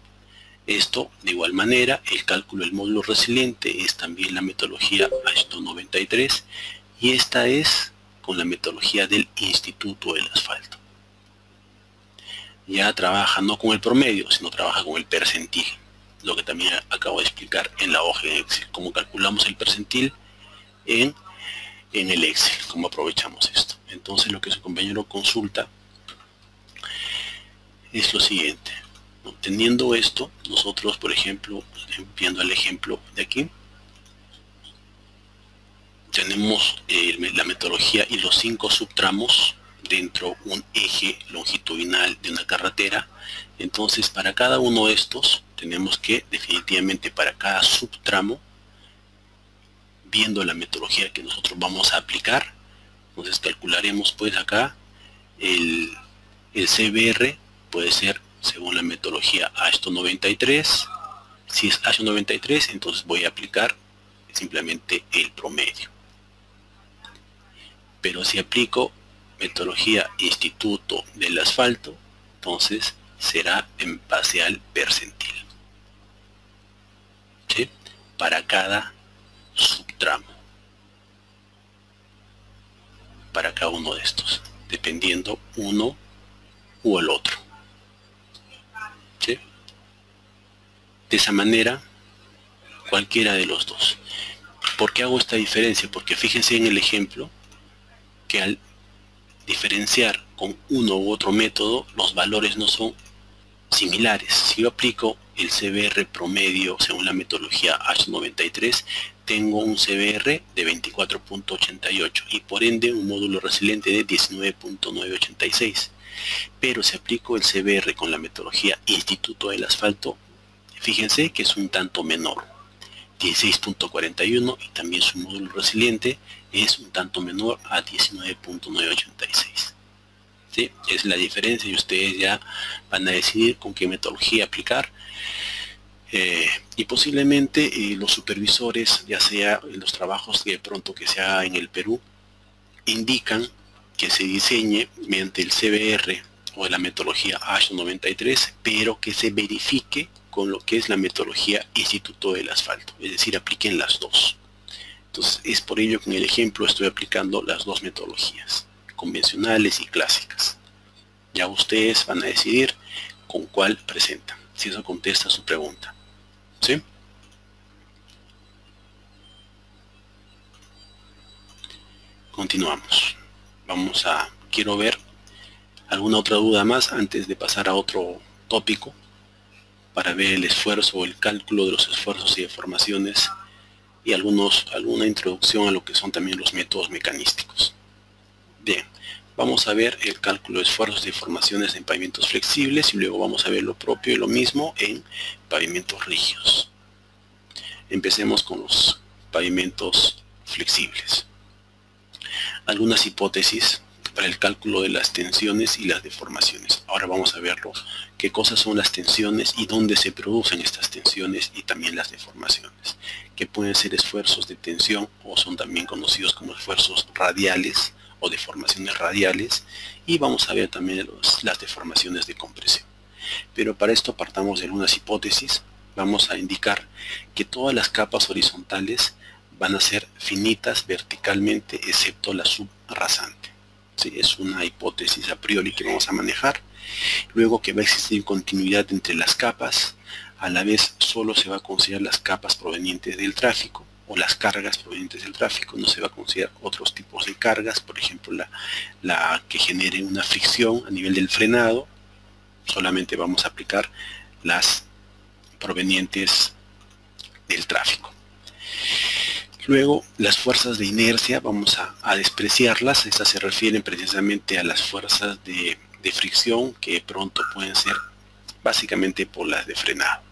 Esto, de igual manera, el cálculo del módulo resiliente es también la metodología AASHTO 93, y esta es con la metodología del Instituto del Asfalto. Ya trabaja no con el promedio, sino trabaja con el percentil, lo que también acabo de explicar en la hoja de Excel, cómo calculamos el percentil en el Excel, cómo aprovechamos esto. Entonces, lo que su compañero consulta es lo siguiente, Teniendo esto, nosotros, por ejemplo, viendo el ejemplo de aquí, tenemos la metodología y los 5 subtramos dentro de un eje longitudinal de una carretera. Entonces, para cada uno de estos, tenemos que definitivamente para cada subtramo, viendo la metodología que nosotros vamos a aplicar, entonces calcularemos pues acá el CBR puede ser según la metodología H93. Si es H93, entonces voy a aplicar simplemente el promedio. Pero si aplico metodología Instituto del Asfalto, entonces será en base al percentil, ¿sí? Para cada subtramo, para cada uno de estos, dependiendo uno u el otro, ¿sí? De esa manera, cualquiera de los dos. ¿Por qué hago esta diferencia? Porque fíjense en el ejemplo que al diferenciar con uno u otro método, los valores no son similares. Si yo aplico el CBR promedio según la metodología H93, tengo un CBR de 24.88 y por ende un módulo resiliente de 19.986. Pero si aplico el CBR con la metodología Instituto del Asfalto, fíjense que es un tanto menor, 16.41, y también su módulo resiliente es un tanto menor a 19.986. ¿Sí? Es la diferencia y ustedes ya van a decidir con qué metodología aplicar. Y posiblemente los supervisores, ya sea en los trabajos que de pronto que se haga en el Perú, indican que se diseñe mediante el CBR o la metodología H93, pero que se verifique con lo que es la metodología Instituto del Asfalto, es decir, apliquen las dos. Entonces es por ello que en el ejemplo estoy aplicando las dos metodologías, convencionales y clásicas. Ya ustedes van a decidir con cuál presentan, si eso contesta su pregunta, ¿sí? Continuamos. Quiero ver alguna otra duda más antes de pasar a otro tópico, para ver el esfuerzo o el cálculo de los esfuerzos y deformaciones y alguna introducción a lo que son también los métodos mecanísticos. Bien, vamos a ver el cálculo de esfuerzos y deformaciones en pavimentos flexibles y luego vamos a ver lo propio y lo mismo en pavimentos rígidos. Empecemos con los pavimentos flexibles. Algunas hipótesis para el cálculo de las tensiones y las deformaciones. Ahora vamos a verlo, qué cosas son las tensiones y dónde se producen estas tensiones y también las deformaciones, que pueden ser esfuerzos de tensión o son también conocidos como esfuerzos radiales o deformaciones radiales, y vamos a ver también las deformaciones de compresión. Pero para esto partamos de algunas hipótesis. Vamos a indicar que todas las capas horizontales van a ser finitas verticalmente excepto la subrasante. Sí, es una hipótesis a priori que vamos a manejar. Luego que va a existir continuidad entre las capas, a la vez solo se va a considerar las capas provenientes del tráfico o las cargas provenientes del tráfico, no se va a considerar otros tipos de cargas, por ejemplo la que genere una fricción a nivel del frenado, solamente vamos a aplicar las provenientes del tráfico. Luego, las fuerzas de inercia vamos a despreciarlas. Estas se refieren precisamente a las fuerzas de fricción que de pronto pueden ser básicamente por las de frenado.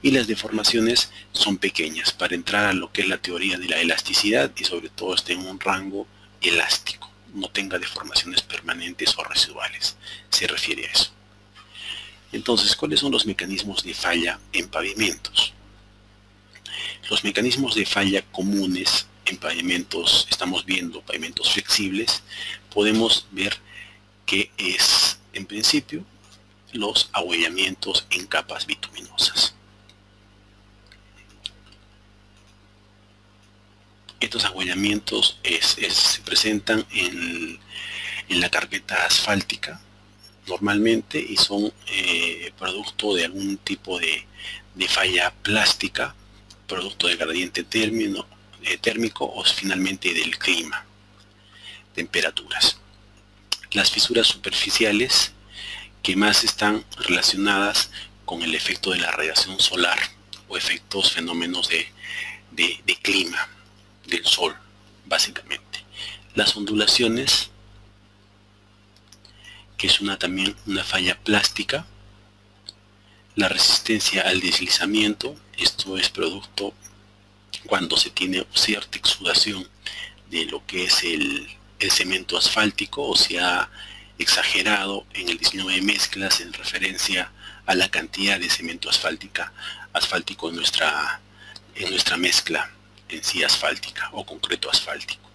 Y las deformaciones son pequeñas para entrar a lo que es la teoría de la elasticidad y sobre todo esté en un rango elástico, no tenga deformaciones permanentes o residuales. Se refiere a eso. Entonces, ¿cuáles son los mecanismos de falla en pavimentos? Los mecanismos de falla comunes en pavimentos, estamos viendo pavimentos flexibles, podemos ver que es, en principio, los ahuellamientos en capas bituminosas. Estos ahuellamientos se presentan en la carpeta asfáltica normalmente y son producto de algún tipo de falla plástica, producto del gradiente térmico o finalmente del clima, temperaturas. Las fisuras superficiales que más están relacionadas con el efecto de la radiación solar o efectos, fenómenos de clima del sol, básicamente. Las ondulaciones, que es también una falla plástica. La resistencia al deslizamiento, esto es producto cuando se tiene cierta exudación de lo que es el cemento asfáltico, o se ha exagerado en el diseño de mezclas en referencia a la cantidad de cemento asfáltico en nuestra mezcla en sí asfáltica o concreto asfáltico,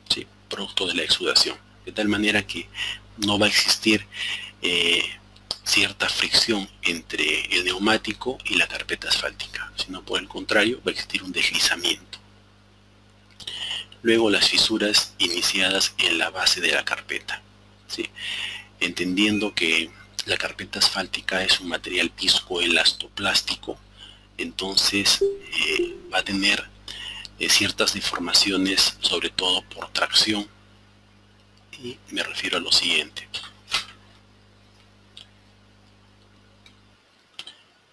¿sí? Producto de la exudación, de tal manera que no va a existir cierta fricción entre el neumático y la carpeta asfáltica, sino por el contrario va a existir un deslizamiento. Luego las fisuras iniciadas en la base de la carpeta, ¿sí? Entendiendo que la carpeta asfáltica es un material viscoelastoplástico, entonces va a tener ciertas deformaciones, sobre todo por tracción, y me refiero a lo siguiente.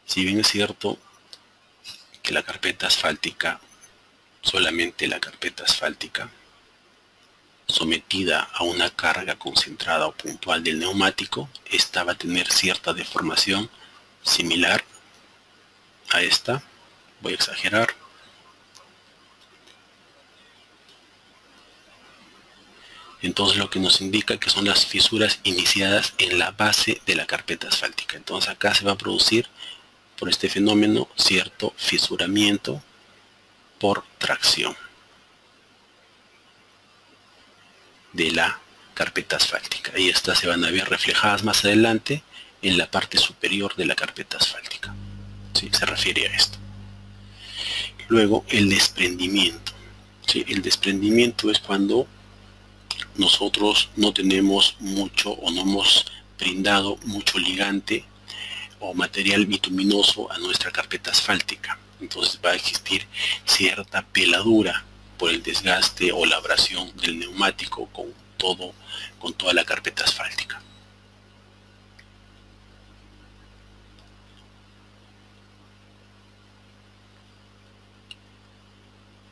Si bien es cierto que la carpeta asfáltica, solamente la carpeta asfáltica, sometida a una carga concentrada o puntual del neumático, esta va a tener cierta deformación similar a esta. Voy a exagerar. Entonces lo que nos indica que son las fisuras iniciadas en la base de la carpeta asfáltica. Entonces acá se va a producir, por este fenómeno, cierto fisuramiento por tracción de la carpeta asfáltica, y estas se van a ver reflejadas más adelante en la parte superior de la carpeta asfáltica, ¿sí? Se refiere a esto. Luego el desprendimiento, ¿sí? El desprendimiento es cuando nosotros no tenemos mucho o no hemos brindado mucho ligante o material bituminoso a nuestra carpeta asfáltica. Entonces va a existir cierta peladura por el desgaste o la abrasión del neumático con toda la carpeta asfáltica.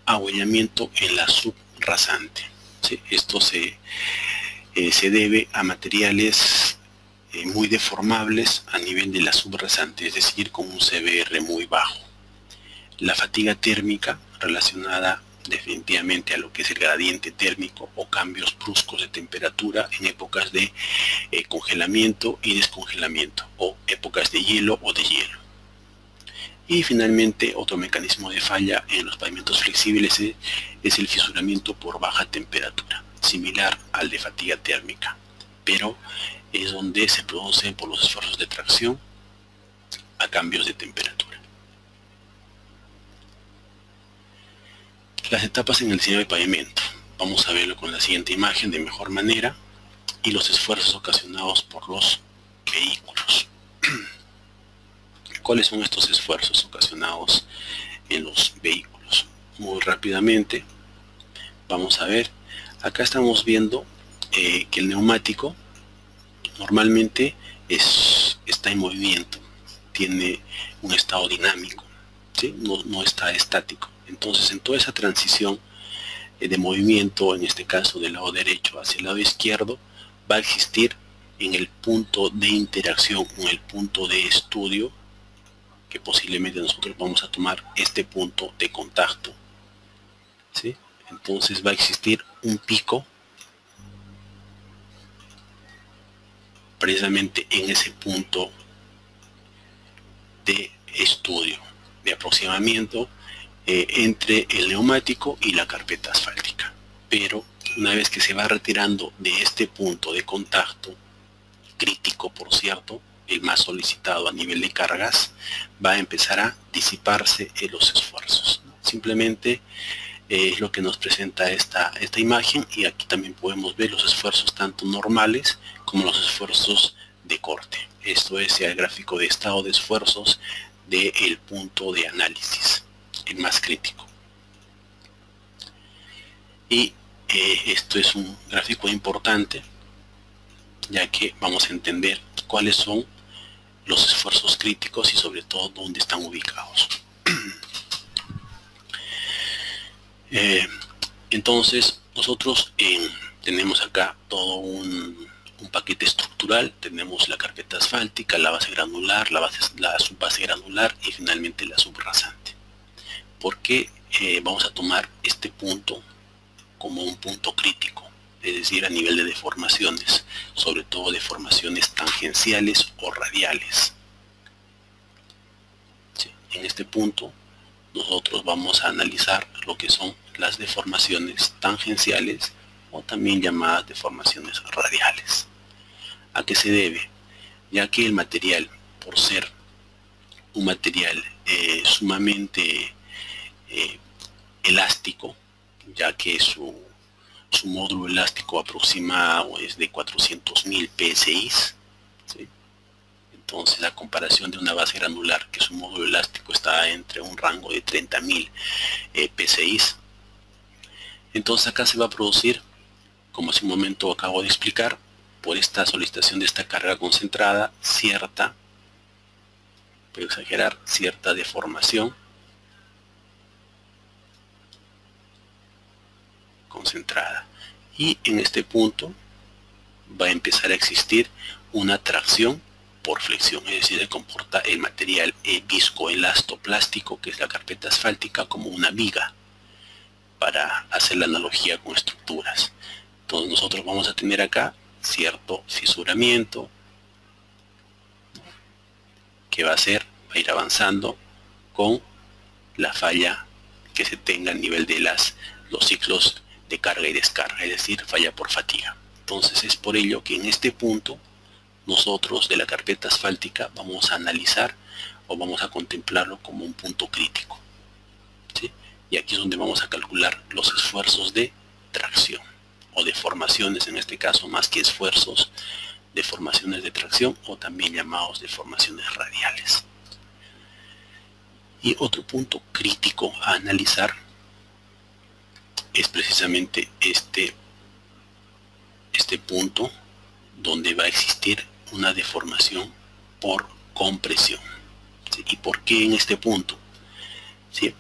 Ahuellamiento en la subrasante, ¿sí? Esto se debe a materiales muy deformables a nivel de la subrasante, es decir, con un CBR muy bajo. La fatiga térmica, relacionada definitivamente a lo que es el gradiente térmico o cambios bruscos de temperatura en épocas de congelamiento y descongelamiento, o épocas de hielo o de hielo. Y finalmente, otro mecanismo de falla en los pavimentos flexibles es el fisuramiento por baja temperatura, similar al de fatiga térmica, pero es donde se produce por los esfuerzos de tracción a cambios de temperatura. Las etapas en el diseño de pavimento. Vamos a verlo con la siguiente imagen de mejor manera, y los esfuerzos ocasionados por los vehículos. ¿Cuáles son estos esfuerzos ocasionados en los vehículos? Muy rápidamente vamos a ver. Acá estamos viendo que el neumático normalmente está en movimiento, tiene un estado dinámico, ¿sí? No está estático. Entonces, en toda esa transición de movimiento, en este caso del lado derecho hacia el lado izquierdo, va a existir en el punto de interacción, en el punto de estudio, que posiblemente nosotros vamos a tomar este punto de contacto, ¿sí? Entonces va a existir un pico precisamente en ese punto de estudio, de aproximamiento entre el neumático y la carpeta asfáltica. Pero una vez que se va retirando de este punto de contacto, crítico por cierto, el más solicitado a nivel de cargas, va a empezar a disiparse los esfuerzos. Simplemente es lo que nos presenta esta imagen, y aquí también podemos ver los esfuerzos tanto normales como los esfuerzos de corte. Esto es el gráfico de estado de esfuerzos del punto de análisis, el más crítico. Y esto es un gráfico importante, ya que vamos a entender cuáles son los esfuerzos críticos y sobre todo dónde están ubicados. Entonces nosotros tenemos acá todo un paquete estructural. Tenemos la carpeta asfáltica, la base granular, la subbase granular y finalmente la subrasante. ¿Por qué vamos a tomar este punto como un punto crítico? Es decir, a nivel de deformaciones, sobre todo deformaciones tangenciales o radiales. Sí, en este punto nosotros vamos a analizar lo que son las deformaciones tangenciales o también llamadas deformaciones radiales. ¿A qué se debe? Ya que el material, por ser un material sumamente elástico, ya que su módulo elástico aproximado es de 400.000 PSI, ¿sí? Entonces, la comparación de una base granular, que su módulo elástico está entre un rango de 30.000 PSI, entonces acá se va a producir, como hace un momento acabo de explicar, por esta solicitación de esta carga concentrada, cierta, puedo exagerar, cierta deformación concentrada. Y en este punto va a empezar a existir una tracción por flexión, es decir, se comporta el material viscoelastoplástico, que es la carpeta asfáltica, como una viga, para hacer la analogía con estructuras. Entonces nosotros vamos a tener acá cierto fisuramiento que va a ir avanzando con la falla que se tenga a nivel de los ciclos de carga y descarga, es decir, falla por fatiga. Entonces es por ello que en este punto nosotros de la carpeta asfáltica vamos a analizar o vamos a contemplarlo como un punto crítico, ¿sí? Y aquí es donde vamos a calcular los esfuerzos de tracción o deformaciones, en este caso más que esfuerzos, deformaciones de tracción o también llamados deformaciones radiales. Y otro punto crítico a analizar es precisamente este punto donde va a existir una deformación por compresión, ¿sí? ¿Y por qué en este punto? ¿Sí?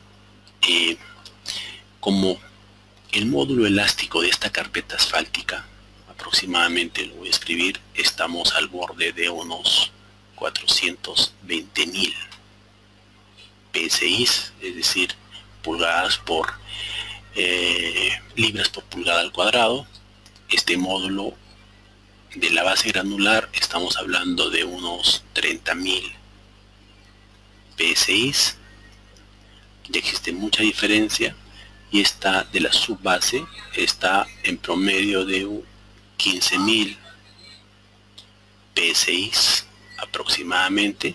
Como el módulo elástico de esta carpeta asfáltica, aproximadamente, lo voy a escribir, estamos al borde de unos 420.000 PSI, es decir, pulgadas por libras por pulgada al cuadrado. Este módulo de la base granular estamos hablando de unos 30.000 PSI. Ya existe mucha diferencia. Y esta de la subbase está en promedio de 15.000 PSI aproximadamente,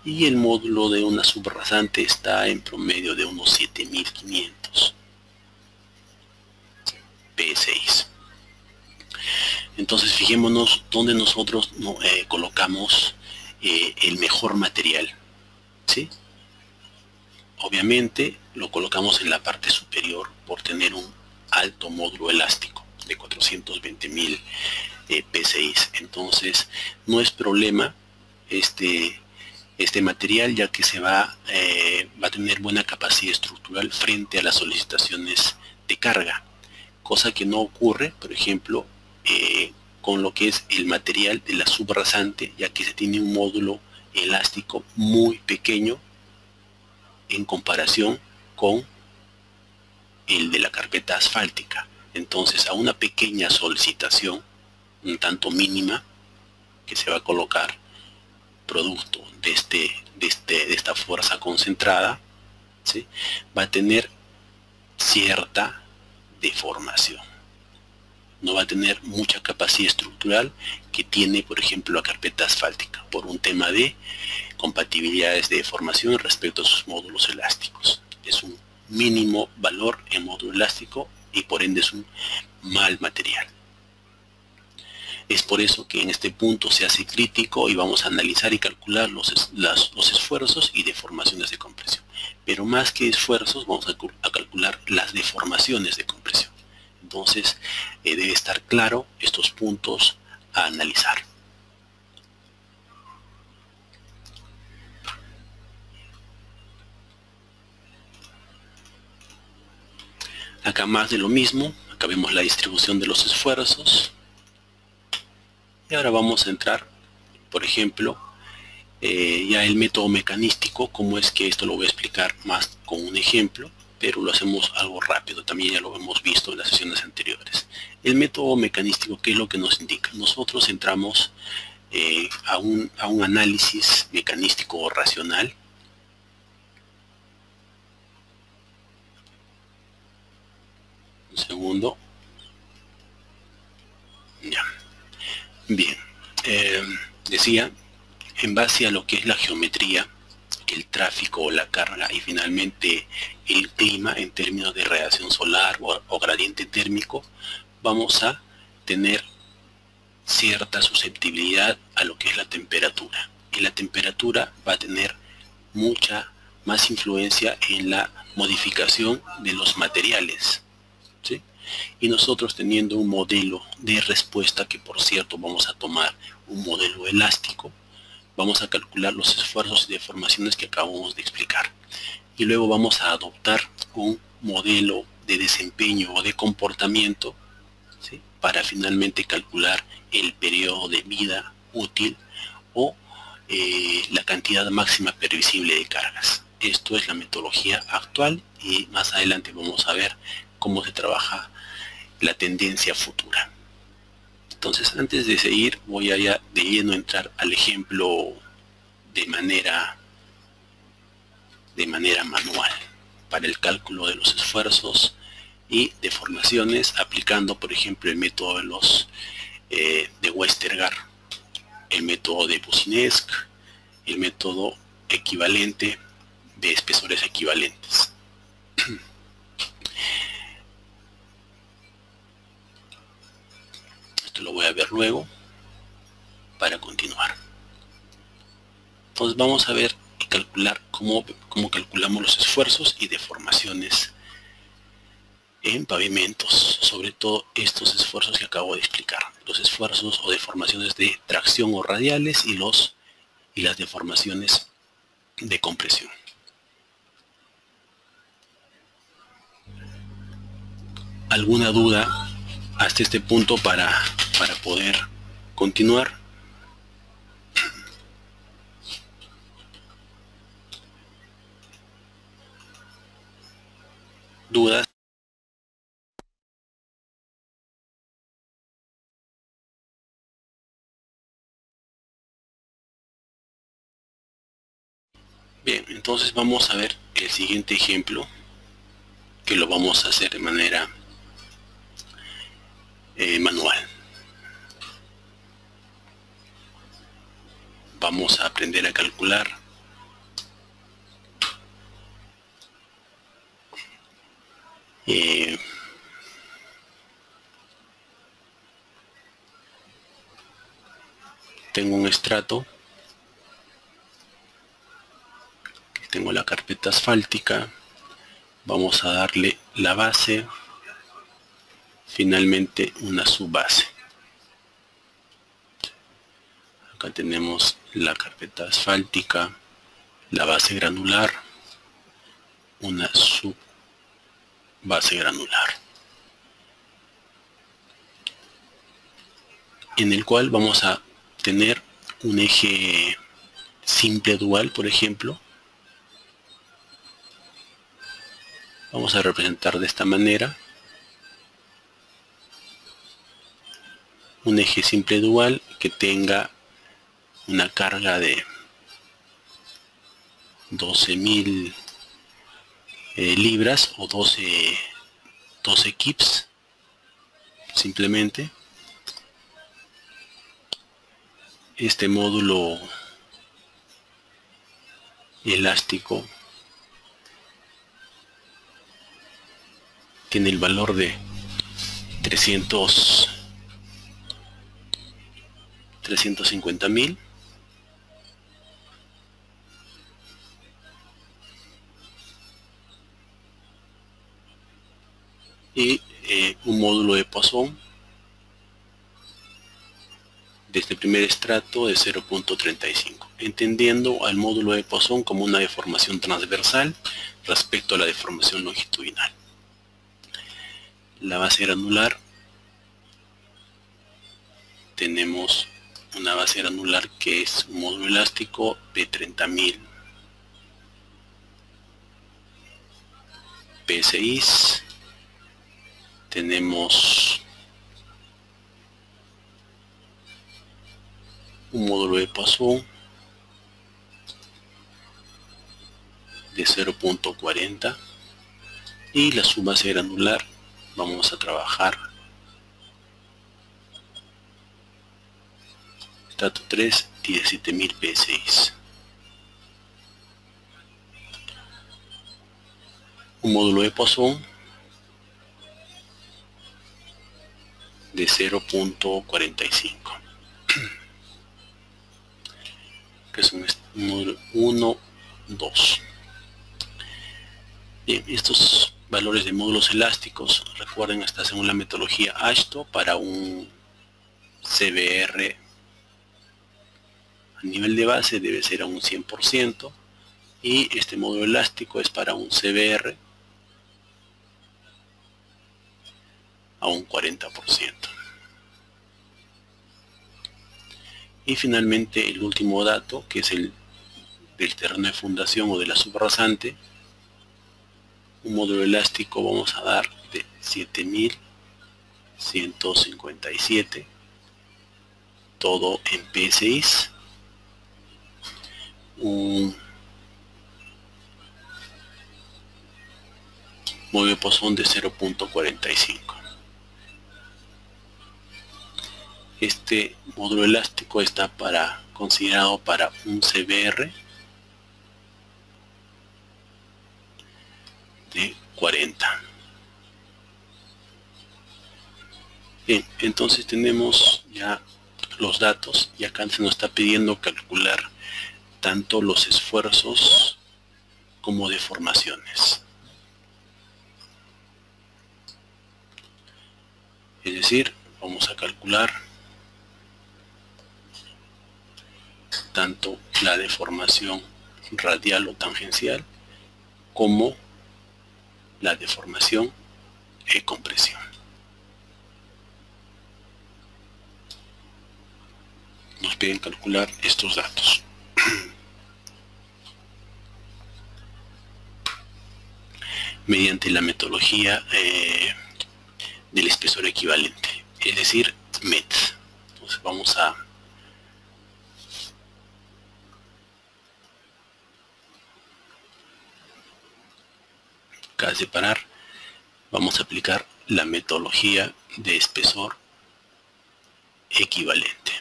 y el módulo de una subrasante está en promedio de unos 7.500 PSI. Entonces fijémonos dónde nosotros colocamos el mejor material, ¿sí? Obviamente lo colocamos en la parte superior por tener un alto módulo elástico de 420.000 PSI. Entonces no es problema este material, ya que va a tener buena capacidad estructural frente a las solicitaciones de carga, cosa que no ocurre, por ejemplo, con lo que es el material de la subrasante, ya que se tiene un módulo elástico muy pequeño en comparación con el de la carpeta asfáltica. Entonces, a una pequeña solicitación, un tanto mínima, que se va a colocar producto de esta fuerza concentrada, ¿sí?, va a tener cierta deformación. No va a tener mucha capacidad estructural que tiene, por ejemplo, la carpeta asfáltica, por un tema de compatibilidades de deformación respecto a sus módulos elásticos. Es un mínimo valor en módulo elástico y por ende es un mal material. Es por eso que en este punto se hace crítico y vamos a analizar y calcular los esfuerzos y deformaciones de compresión. Pero más que esfuerzos, vamos a calcular las deformaciones de compresión. Entonces, debe estar claro estos puntos a analizar. Acá más de lo mismo, acá vemos la distribución de los esfuerzos. Y ahora vamos a entrar, por ejemplo, ya el método mecanístico. Cómo es que esto lo voy a explicar más con un ejemplo, pero lo hacemos algo rápido, también ya lo hemos visto en las sesiones anteriores. El método mecanístico, ¿qué es lo que nos indica? Nosotros entramos a un análisis mecanístico o racional. Un segundo. Ya. Bien. Decía, en base a lo que es la geometría, el tráfico o la carga y finalmente el clima en términos de radiación solar o gradiente térmico, vamos a tener cierta susceptibilidad a lo que es la temperatura. Y la temperatura va a tener mucha más influencia en la modificación de los materiales, ¿sí? Y nosotros, teniendo un modelo de respuesta, que por cierto vamos a tomar un modelo elástico, vamos a calcular los esfuerzos y deformaciones que acabamos de explicar. Y luego vamos a adoptar un modelo de desempeño o de comportamiento, ¿sí?, para finalmente calcular el periodo de vida útil o la cantidad máxima previsible de cargas. Esto es la metodología actual y más adelante vamos a ver cómo se trabaja la tendencia futura. Entonces, antes de seguir, voy a ya de lleno entrar al ejemplo de manera manual para el cálculo de los esfuerzos y deformaciones, aplicando por ejemplo el método de los de Westergaard, el método de Boussinesq, el método equivalente de espesores equivalentes. Esto lo voy a ver luego para continuar. Entonces vamos a ver y calcular cómo calculamos los esfuerzos y deformaciones en pavimentos, sobre todo estos esfuerzos que acabo de explicar, los esfuerzos o deformaciones de tracción o radiales y las deformaciones de compresión. ¿Alguna duda hasta este punto para poder continuar? ¿Dudas? Bien, entonces vamos a ver el siguiente ejemplo, que lo vamos a hacer de manera manual. Vamos a aprender a calcular tengo un estrato, tengo la carpeta asfáltica, vamos a darle la base, finalmente una subbase. Acá tenemos la carpeta asfáltica, la base granular, una subbase granular, en el cual vamos a tener un eje simple dual, por ejemplo. Vamos a representar de esta manera un eje simple dual que tenga una carga de 12.000 libras o 12 kips simplemente. Este módulo elástico tiene el valor de 350.000. Y un módulo de Poisson de este primer estrato de 0.35, entendiendo al módulo de Poisson como una deformación transversal respecto a la deformación longitudinal. la base granular, tenemos una base granular que es un módulo elástico de 30.000 PSI. Tenemos un módulo de Poisson de 0.40 y la subbase granular vamos a trabajar estrato 3 y 17.000 PSI. Un módulo de Poisson de 0.45, que es un módulo 1, 2. Bien, estos valores de módulos elásticos, recuerden, está según la metodología AASHTO para un CBR a nivel de base debe ser a un 100% y este módulo elástico es para un CBR a un 40%. Y finalmente el último dato, que es el del terreno de fundación o de la subrasante, un módulo elástico vamos a dar de 7.157, todo en PSI, un módulo de Poisson de 0.45. Este módulo elástico está considerado para un CBR de 40. Bien, entonces tenemos ya los datos y acá se nos está pidiendo calcular tanto los esfuerzos como deformaciones. Es decir, vamos a calcular tanto la deformación radial o tangencial como la deformación e compresión. Nos piden calcular estos datos. Mediante la metodología del espesor equivalente, es decir, MET. Entonces vamos a separar, vamos a aplicar la metodología de espesor equivalente.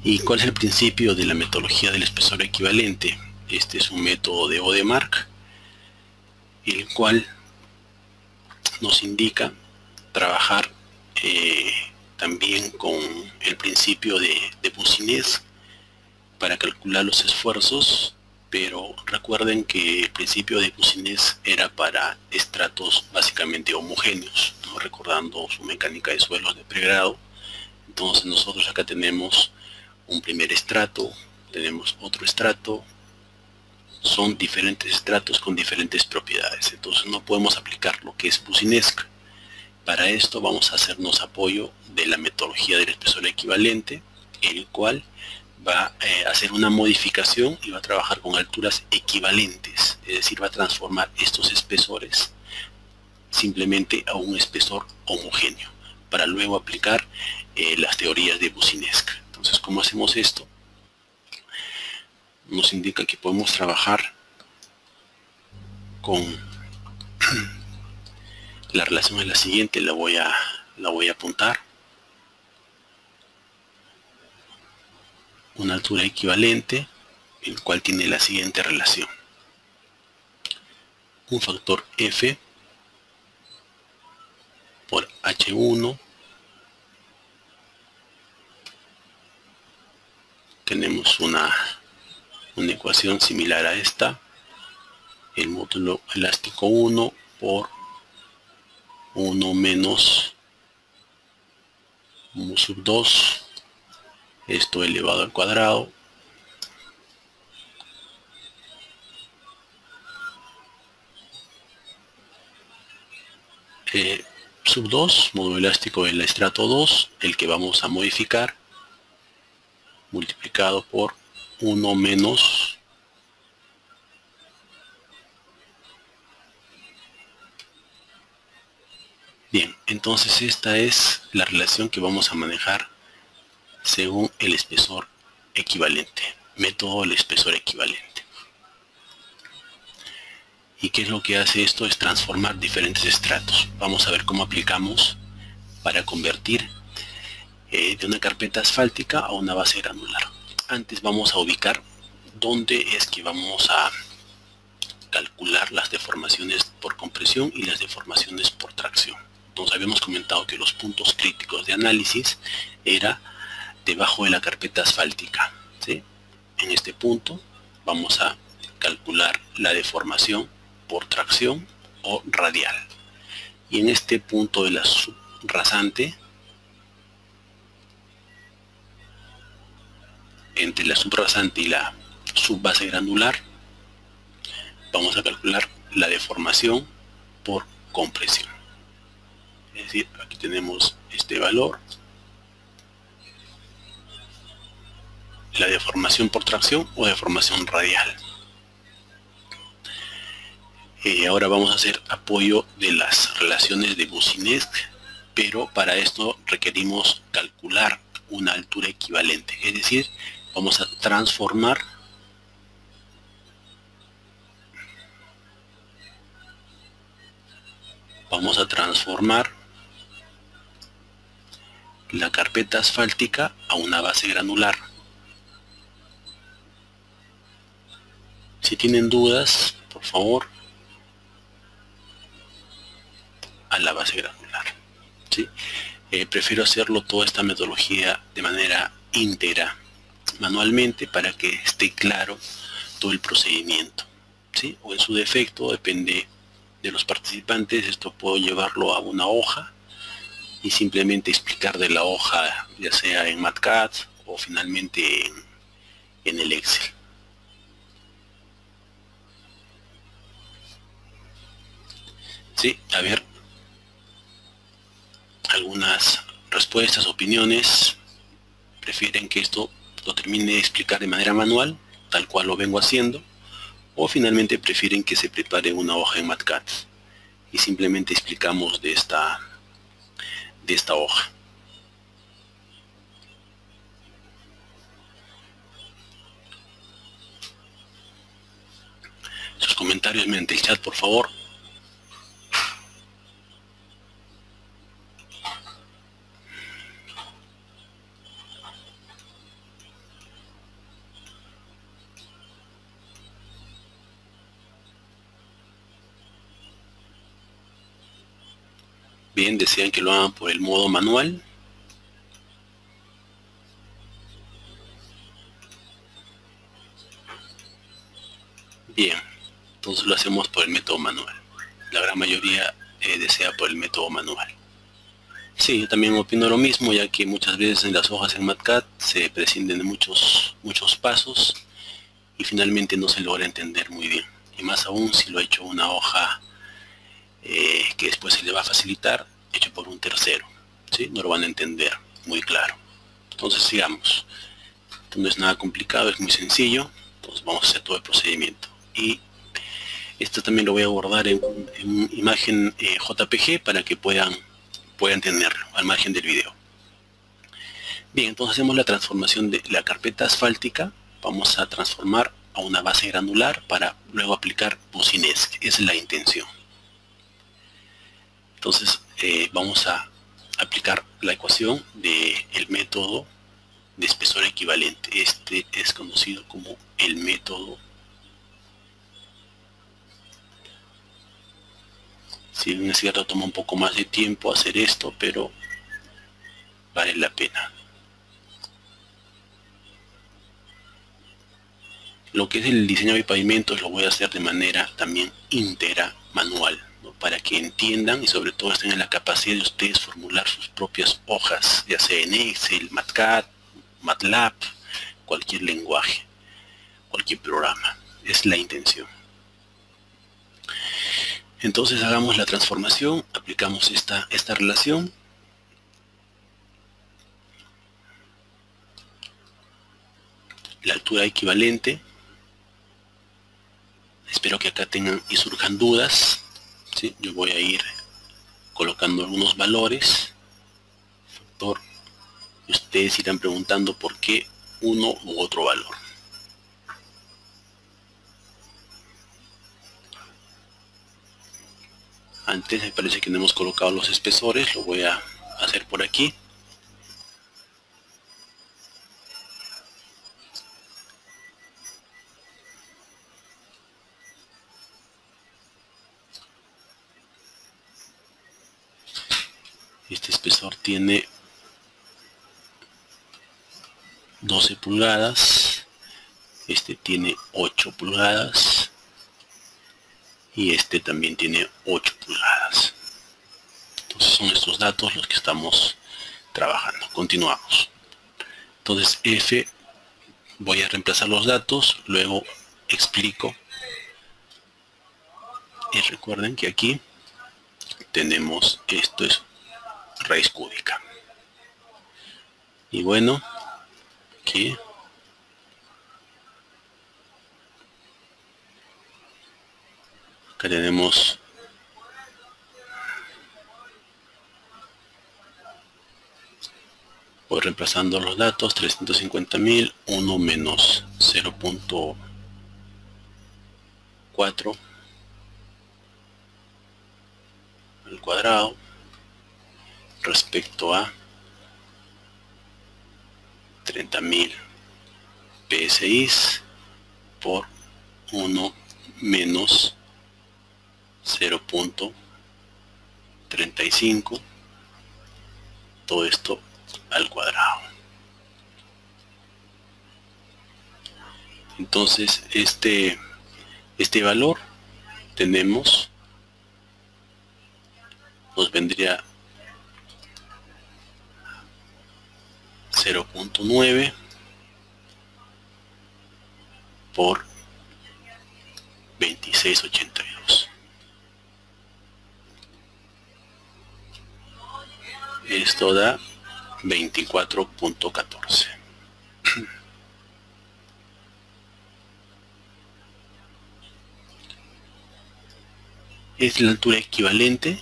¿Y cuál es el principio de la metodología del espesor equivalente? Este es un método de Odemark, el cual nos indica trabajar también con el principio de Boussinesq para calcular los esfuerzos, pero recuerden que el principio de Boussinesq era para estratos básicamente homogéneos, ¿no? Recordando su mecánica de suelos de pregrado. Entonces nosotros acá tenemos un primer estrato, tenemos otro estrato, son diferentes estratos con diferentes propiedades, entonces no podemos aplicar lo que es Boussinesq. Para esto vamos a hacernos apoyo de la metodología del espesor equivalente, el cual va a hacer una modificación y va a trabajar con alturas equivalentes, es decir, va a transformar estos espesores simplemente a un espesor homogéneo, para luego aplicar las teorías de Boussinesq. Entonces, ¿cómo hacemos esto? Nos indica que podemos trabajar con la relación es la siguiente, la voy a apuntar. Una altura equivalente, el cual tiene la siguiente relación. Un factor F por H1. Tenemos una ecuación similar a esta. El módulo elástico 1 por 1 menos mu sub 2, esto elevado al cuadrado, sub 2, módulo elástico del estrato 2, el que vamos a modificar, multiplicado por 1 menos bien. Entonces esta es la relación que vamos a manejar según el espesor equivalente, método del espesor equivalente. ¿Y qué es lo que hace esto? Es transformar diferentes estratos. Vamos a ver cómo aplicamos para convertir de una carpeta asfáltica a una base granular. Antes vamos a ubicar dónde es que vamos a calcular las deformaciones por compresión y las deformaciones por tracción. Entonces habíamos comentado que los puntos críticos de análisis era debajo de la carpeta asfáltica, ¿sí? En este punto vamos a calcular la deformación por tracción o radial. Y en este punto de la subrasante, entre la subrasante y la subbase granular, vamos a calcular la deformación por compresión. Es decir, aquí tenemos este valor. La deformación por tracción o deformación radial. Ahora vamos a hacer apoyo de las relaciones de Boussinesq, pero para esto requerimos calcular una altura equivalente. Es decir, vamos a transformar la carpeta asfáltica a una base granular. Si tienen dudas, por favor, a la base granular, ¿sí? Prefiero hacerlo toda esta metodología de manera íntegra, manualmente, para que esté claro todo el procedimiento, ¿sí? O en su defecto, depende de los participantes, esto puedo llevarlo a una hoja y simplemente explicar de la hoja, ya sea en MATCAD o finalmente en el Excel. Sí, a ver, algunas respuestas, opiniones. ¿Prefieren que esto lo termine de explicar de manera manual, tal cual lo vengo haciendo? ¿O finalmente prefieren que se prepare una hoja en MATCAD y simplemente explicamos de esta hoja? Sus comentarios mediante el chat, por favor. Bien, desean que lo hagan por el modo manual. Bien, entonces lo hacemos por el método manual. La gran mayoría desea por el método manual. Sí, yo también opino lo mismo, ya que muchas veces en las hojas en MATCAD se prescinden de muchos pasos y finalmente no se logra entender muy bien. Y más aún si lo ha hecho una hoja que después se le va a facilitar, hecho por un tercero, ¿sí? No lo van a entender muy claro. Entonces sigamos. Esto no es nada complicado, es muy sencillo. Entonces vamos a hacer todo el procedimiento. Y esto también lo voy a guardar en imagen JPG para que puedan tenerlo al margen del video. Bien, entonces hacemos la transformación de la carpeta asfáltica. Vamos a transformar a una base granular para luego aplicar Boussinesq. Esa es la intención. Entonces vamos a aplicar la ecuación del método de espesor equivalente. Este es conocido como el método. Si bien es cierto, toma un poco más de tiempo hacer esto, pero vale la pena. Lo que es el diseño de pavimentos lo voy a hacer de manera también íntegra, manual, ¿no? Para que entiendan y sobre todo estén en la capacidad de ustedes formular sus propias hojas, ya sea en Excel, MATCAD, MATLAB, cualquier lenguaje, cualquier programa. Es la intención. Entonces hagamos la transformación, aplicamos esta relación. La altura equivalente. Espero que acá tengan y surjan dudas, ¿sí? Yo voy a ir colocando algunos valores. Factor. Y ustedes irán preguntando por qué uno u otro valor. Antes me parece que no hemos colocado los espesores, lo voy a hacer por aquí. Este espesor tiene 12 pulgadas, este tiene 8 pulgadas y este también tiene 8 pulgadas. Entonces son estos datos los que estamos trabajando. Continuamos. Entonces F, voy a reemplazar los datos, luego explico. Y recuerden que aquí tenemos, esto es raíz cúbica. Y bueno, aquí acá tenemos voy reemplazando los datos. 350.000, 1 menos 0.4 al cuadrado respecto a 30.000 PSI por 1 menos 0.35, todo esto al cuadrado. Entonces este valor nos vendría 0.9 por 2682. Esto da 24.14. Es la altura equivalente,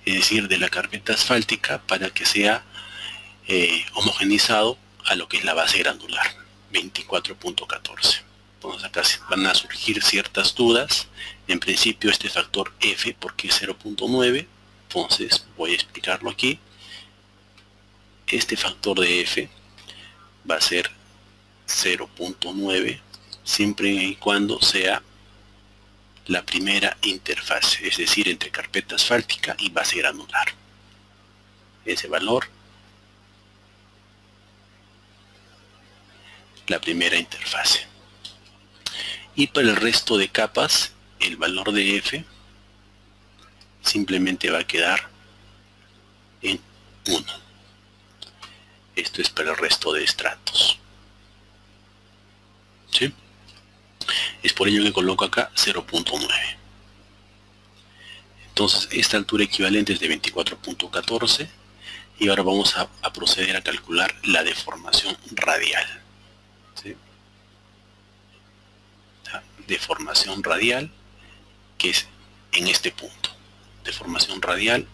es decir, de la carpeta asfáltica, para que sea homogenizado a lo que es la base granular, 24.14. Entonces acá van a surgir ciertas dudas. En principio este factor F, porque es 0.9, entonces voy a explicarlo aquí. Este factor de F va a ser 0.9 siempre y cuando sea la primera interfase, es decir, entre carpeta asfáltica y base granular. Ese valor, la primera interfase. Y para el resto de capas, el valor de F simplemente va a quedar en 1. Esto es para el resto de estratos. ¿Sí? Es por ello que coloco acá 0.9. Entonces esta altura equivalente es de 24.14 y ahora vamos a proceder a calcular la deformación radial. ¿Sí? La deformación radial, que es en este punto. Deformación radial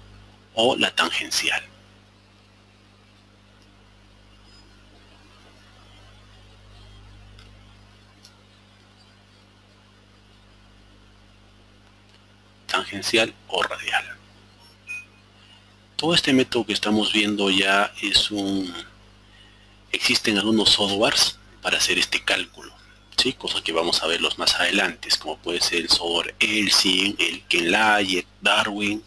o la tangencial. Tangencial o radial. Todo este método que estamos viendo ya es existen algunos softwares para hacer este cálculo, ¿sí? Cosa que vamos a verlos más adelante, como puede ser el software Elsin, el Kenlay, Darwin,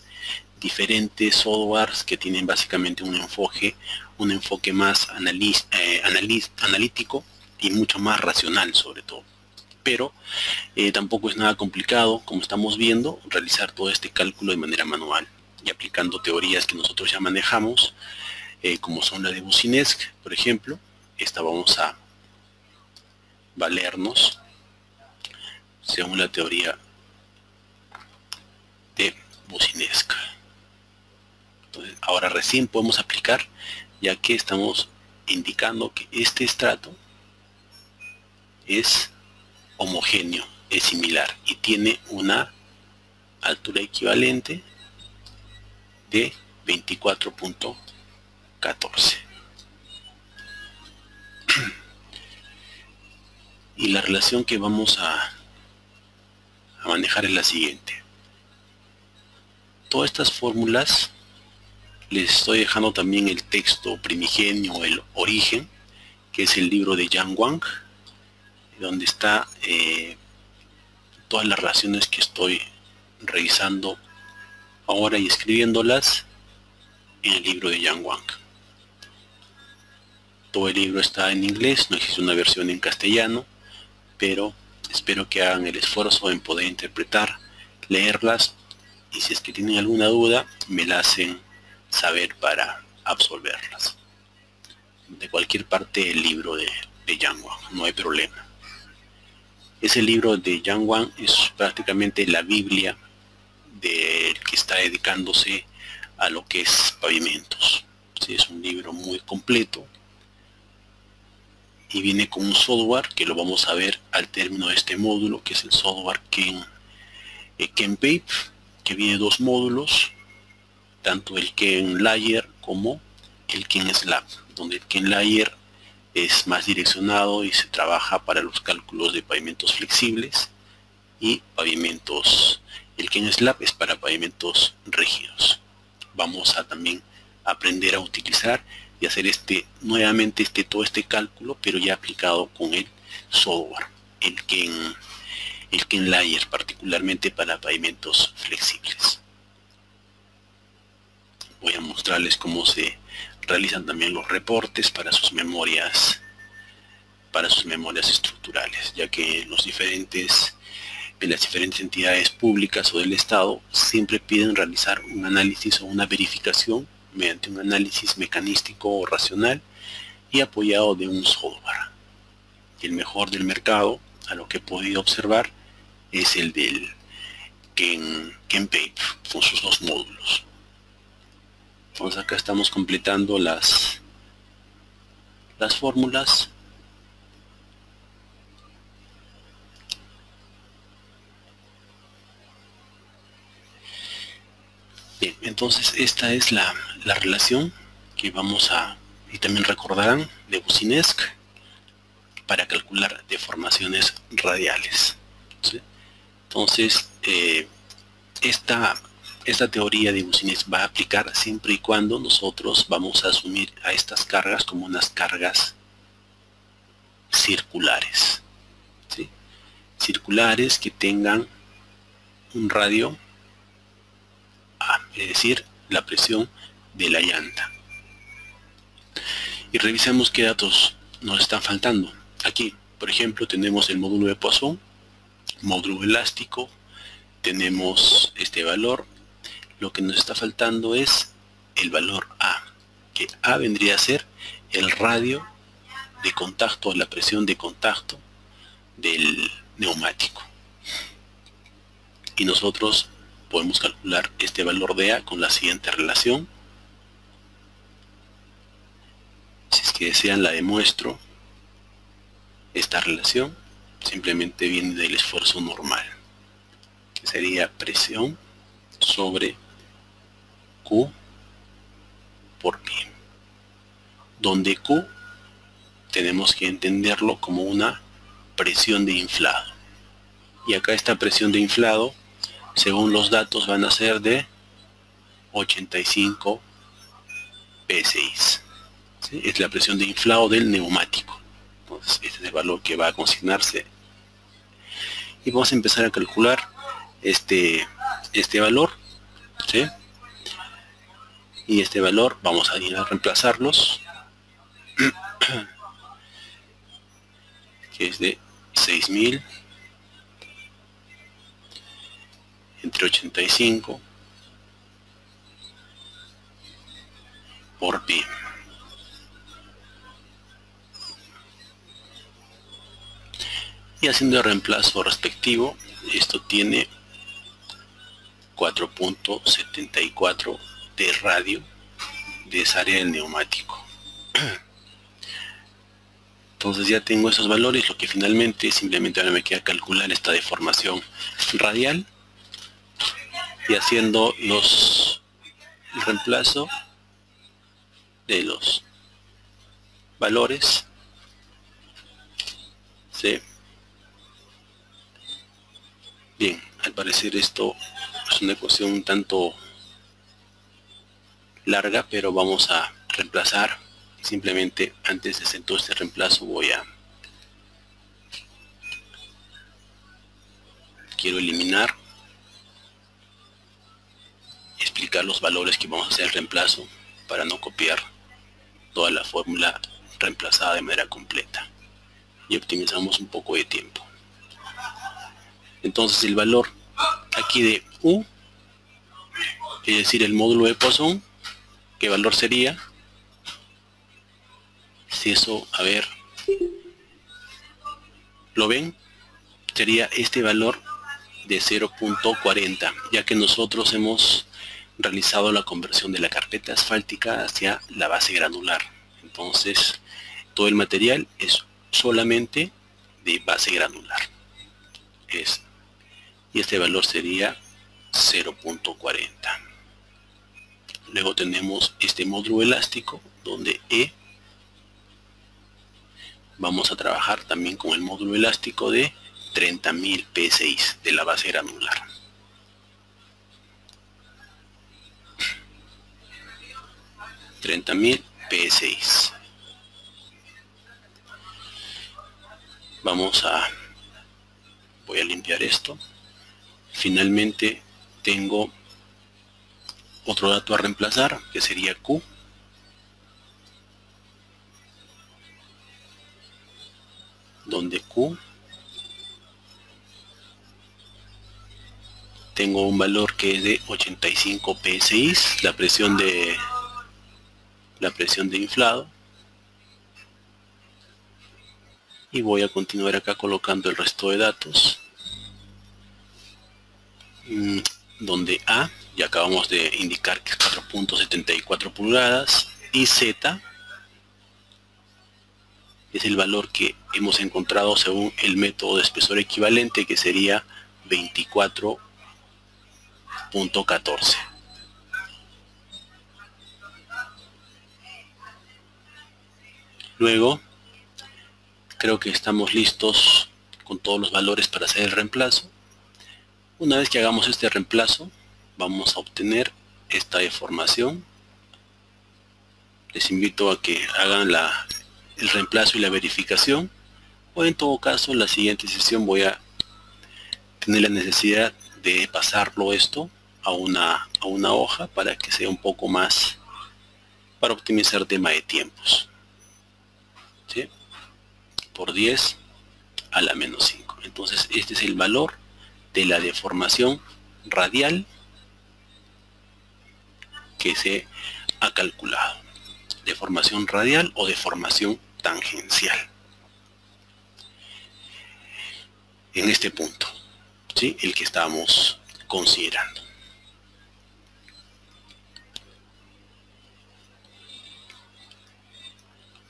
diferentes softwares que tienen básicamente un enfoque más analítico y mucho más racional sobre todo. Pero tampoco es nada complicado, como estamos viendo, realizar todo este cálculo de manera manual y aplicando teorías que nosotros ya manejamos, como son la de Boussinesq, por ejemplo. Esta vamos a valernos según la teoría de Boussinesq. Entonces, ahora recién podemos aplicar, ya que estamos indicando que este estrato es homogéneo, es similar y tiene una altura equivalente de 24.14. Y la relación que vamos a manejar es la siguiente. Todas estas fórmulas les estoy dejando también el texto primigenio, el origen, que es el libro de Yang Wang, donde está todas las relaciones que estoy revisando ahora y escribiéndolas en el libro de Yang Wang. Todo el libro está en inglés, no existe una versión en castellano, pero espero que hagan el esfuerzo en poder interpretar, leerlas, y si es que tienen alguna duda, me la hacen saber para absolverlas. De cualquier parte del libro de Yang Wang, no hay problema. Ese libro de Yang Wang es prácticamente la Biblia del que está dedicándose a lo que es pavimentos. Sí, es un libro muy completo y viene con un software que lo vamos a ver al término de este módulo, que es el software KenPape, que viene dos módulos, tanto el KenLayer como el KenSlab, donde el KenLayer es más direccionado y se trabaja para los cálculos de pavimentos flexibles, y pavimentos, el KenSlab es para pavimentos rígidos. Vamos a también aprender a utilizar y hacer nuevamente todo este cálculo, pero ya aplicado con el software, el KenLayer, particularmente para pavimentos flexibles. Voy a mostrarles cómo se realizan también los reportes para sus memorias estructurales, ya que las diferentes entidades públicas o del Estado siempre piden realizar un análisis o una verificación mediante un análisis mecanístico o racional y apoyado de un software. Y el mejor del mercado, a lo que he podido observar, es el del KenPape, con sus dos módulos. Entonces acá estamos completando las fórmulas. Bien, entonces esta es la relación que vamos a, y también recordarán, de Boussinesq para calcular deformaciones radiales. ¿Sí? Entonces, esta teoría de Boussinesq va a aplicar siempre y cuando nosotros vamos a asumir a estas cargas como unas cargas circulares. ¿Sí? Circulares que tengan un radio A, es decir, la presión de la llanta. Y revisemos qué datos nos están faltando. Aquí, por ejemplo, tenemos el módulo de Poisson, módulo elástico, tenemos este valor. Lo que nos está faltando es el valor A, que A vendría a ser el radio de contacto, la presión de contacto del neumático. Y nosotros podemos calcular este valor de A con la siguiente relación. Si es que desean, la demuestro. Esta relación simplemente viene del esfuerzo normal, que sería presión sobre Q por pi, donde Q tenemos que entenderlo como una presión de inflado. Y acá esta presión de inflado, según los datos, van a ser de 85 psi. ¿Sí? Es la presión de inflado del neumático. Entonces, este es el valor que va a consignarse. Y vamos a empezar a calcular este valor. ¿Sí? Y este valor vamos a ir a reemplazarlos, que es de 6000 entre 85 por pi. Y haciendo el reemplazo respectivo, esto tiene 4.74 de radio de esa área del neumático. Entonces ya tengo esos valores, lo que finalmente simplemente ahora me queda calcular esta deformación radial y haciendo el reemplazo de los valores. ¿Sí? Bien, al parecer esto es una ecuación un tanto larga, pero vamos a reemplazar. Simplemente antes de hacer todo este reemplazo quiero eliminar y explicar los valores que vamos a hacer el reemplazo para no copiar toda la fórmula reemplazada de manera completa y optimizamos un poco de tiempo. Entonces el valor aquí de U, es decir, el módulo de Poisson, ¿qué valor sería? Si eso, a ver, ¿lo ven? Sería este valor de 0.40, ya que nosotros hemos realizado la conversión de la carpeta asfáltica hacia la base granular. Entonces, todo el material es solamente de base granular. Y este valor sería 0.40. Luego tenemos este módulo elástico, donde E vamos a trabajar también con el módulo elástico de 30.000 PSI de la base granular. $30.000 PSI. Voy a limpiar esto. Finalmente tengo otro dato a reemplazar, que sería Q. Donde Q tengo un valor que es de 85 PSI, la presión de inflado. Y voy a continuar acá colocando el resto de datos. Donde A, ya acabamos de indicar que es 4.74 pulgadas, y Z es el valor que hemos encontrado según el método de espesor equivalente, que sería 24.14. Luego, creo que estamos listos con todos los valores para hacer el reemplazo. Una vez que hagamos este reemplazo, vamos a obtener esta deformación. Les invito a que hagan el reemplazo y la verificación, o en todo caso en la siguiente sesión voy a tener la necesidad de pasarlo esto a una hoja para que sea un poco más, para optimizar tema de tiempos. ¿Sí? Por 10 a la menos 5. Entonces este es el valor de la deformación radial que se ha calculado. Deformación radial o deformación tangencial. En este punto, ¿sí? El que estamos considerando.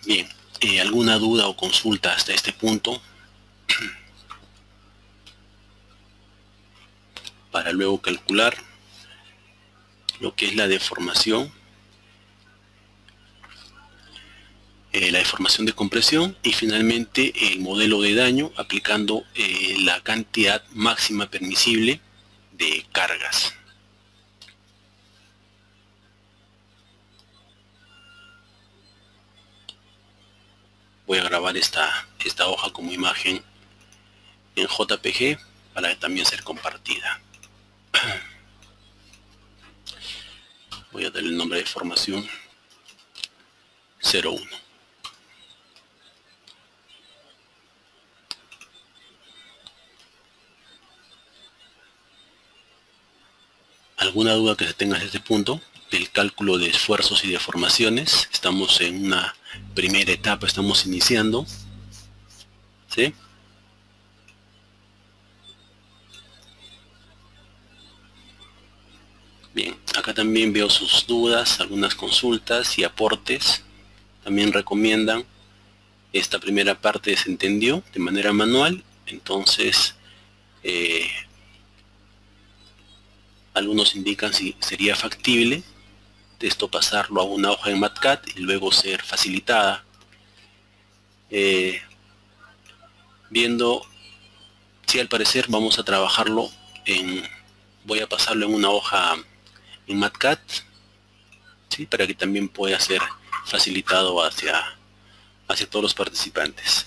Bien, ¿alguna duda o consulta hasta este punto? Para luego calcular lo que es la deformación, la deformación de compresión y finalmente el modelo de daño aplicando la cantidad máxima permisible de cargas. Voy a grabar esta hoja como imagen en JPG para también ser compartida. Voy a darle el nombre de formación 01. ¿Alguna duda que se tenga desde este punto del cálculo de esfuerzos y deformaciones? Estamos en una primera etapa, estamos iniciando. ¿Sí? Bien, acá también veo sus dudas, algunas consultas y aportes. También recomiendan esta primera parte se entendió de manera manual, entonces algunos indican si sería factible de esto pasarlo a una hoja en MatCat y luego ser facilitada. Viendo si al parecer vamos a trabajarlo voy a pasarlo en una hoja en MatCat, ¿sí? Para que también pueda ser facilitado hacia todos los participantes.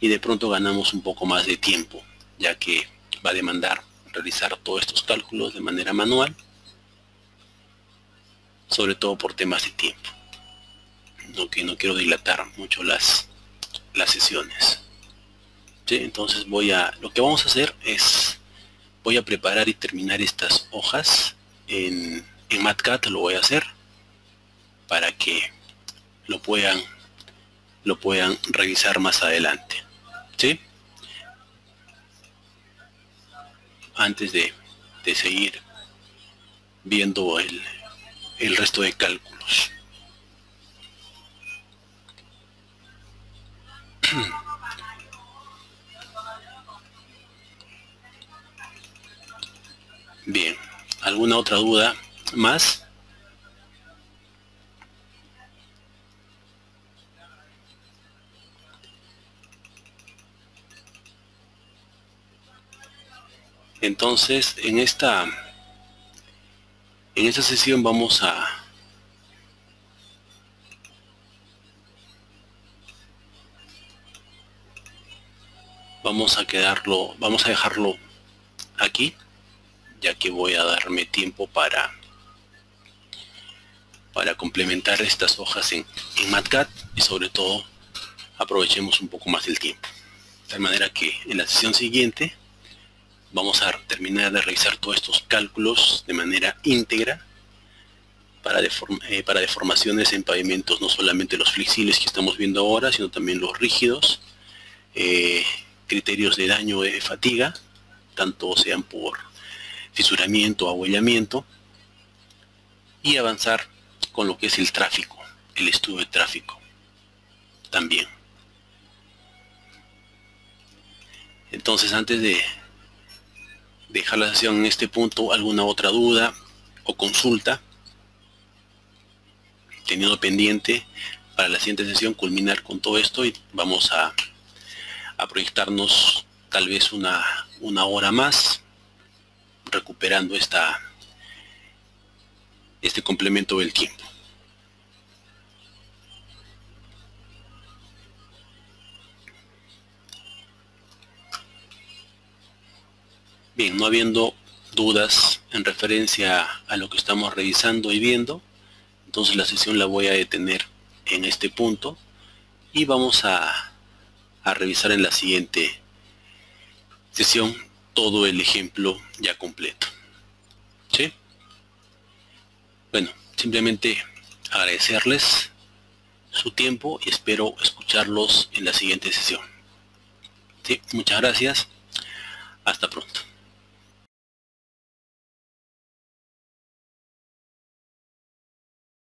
Y de pronto ganamos un poco más de tiempo, ya que va a demandar realizar todos estos cálculos de manera manual, sobre todo por temas de tiempo. No quiero dilatar mucho las sesiones. ¿Sí? Entonces lo que vamos a hacer es, voy a preparar y terminar estas hojas en MatCat, lo voy a hacer para que lo puedan revisar más adelante. ¿Sí? Antes de seguir viendo el resto de cálculos. Bien, ¿alguna otra duda más? Entonces, en esta sesión vamos a dejarlo aquí, ya que voy a darme tiempo para complementar estas hojas en MatCat y sobre todo aprovechemos un poco más el tiempo. De tal manera que en la sesión siguiente vamos a terminar de realizar todos estos cálculos de manera íntegra para deformaciones en pavimentos, no solamente los flexibles que estamos viendo ahora, sino también los rígidos, criterios de daño de fatiga, tanto sean por fisuramiento o ahuellamiento, y avanzar con lo que es el tráfico, el estudio de tráfico también. Entonces, antes de dejar la sesión en este punto, alguna otra duda o consulta, teniendo pendiente para la siguiente sesión culminar con todo esto y vamos a proyectarnos tal vez una hora más, recuperando este complemento del tiempo. Bien, no habiendo dudas en referencia a lo que estamos revisando y viendo, entonces la sesión la voy a detener en este punto y vamos a revisar en la siguiente sesión todo el ejemplo ya completo. ¿Sí? Bueno, simplemente agradecerles su tiempo y espero escucharlos en la siguiente sesión. ¿Sí? Muchas gracias. Hasta pronto.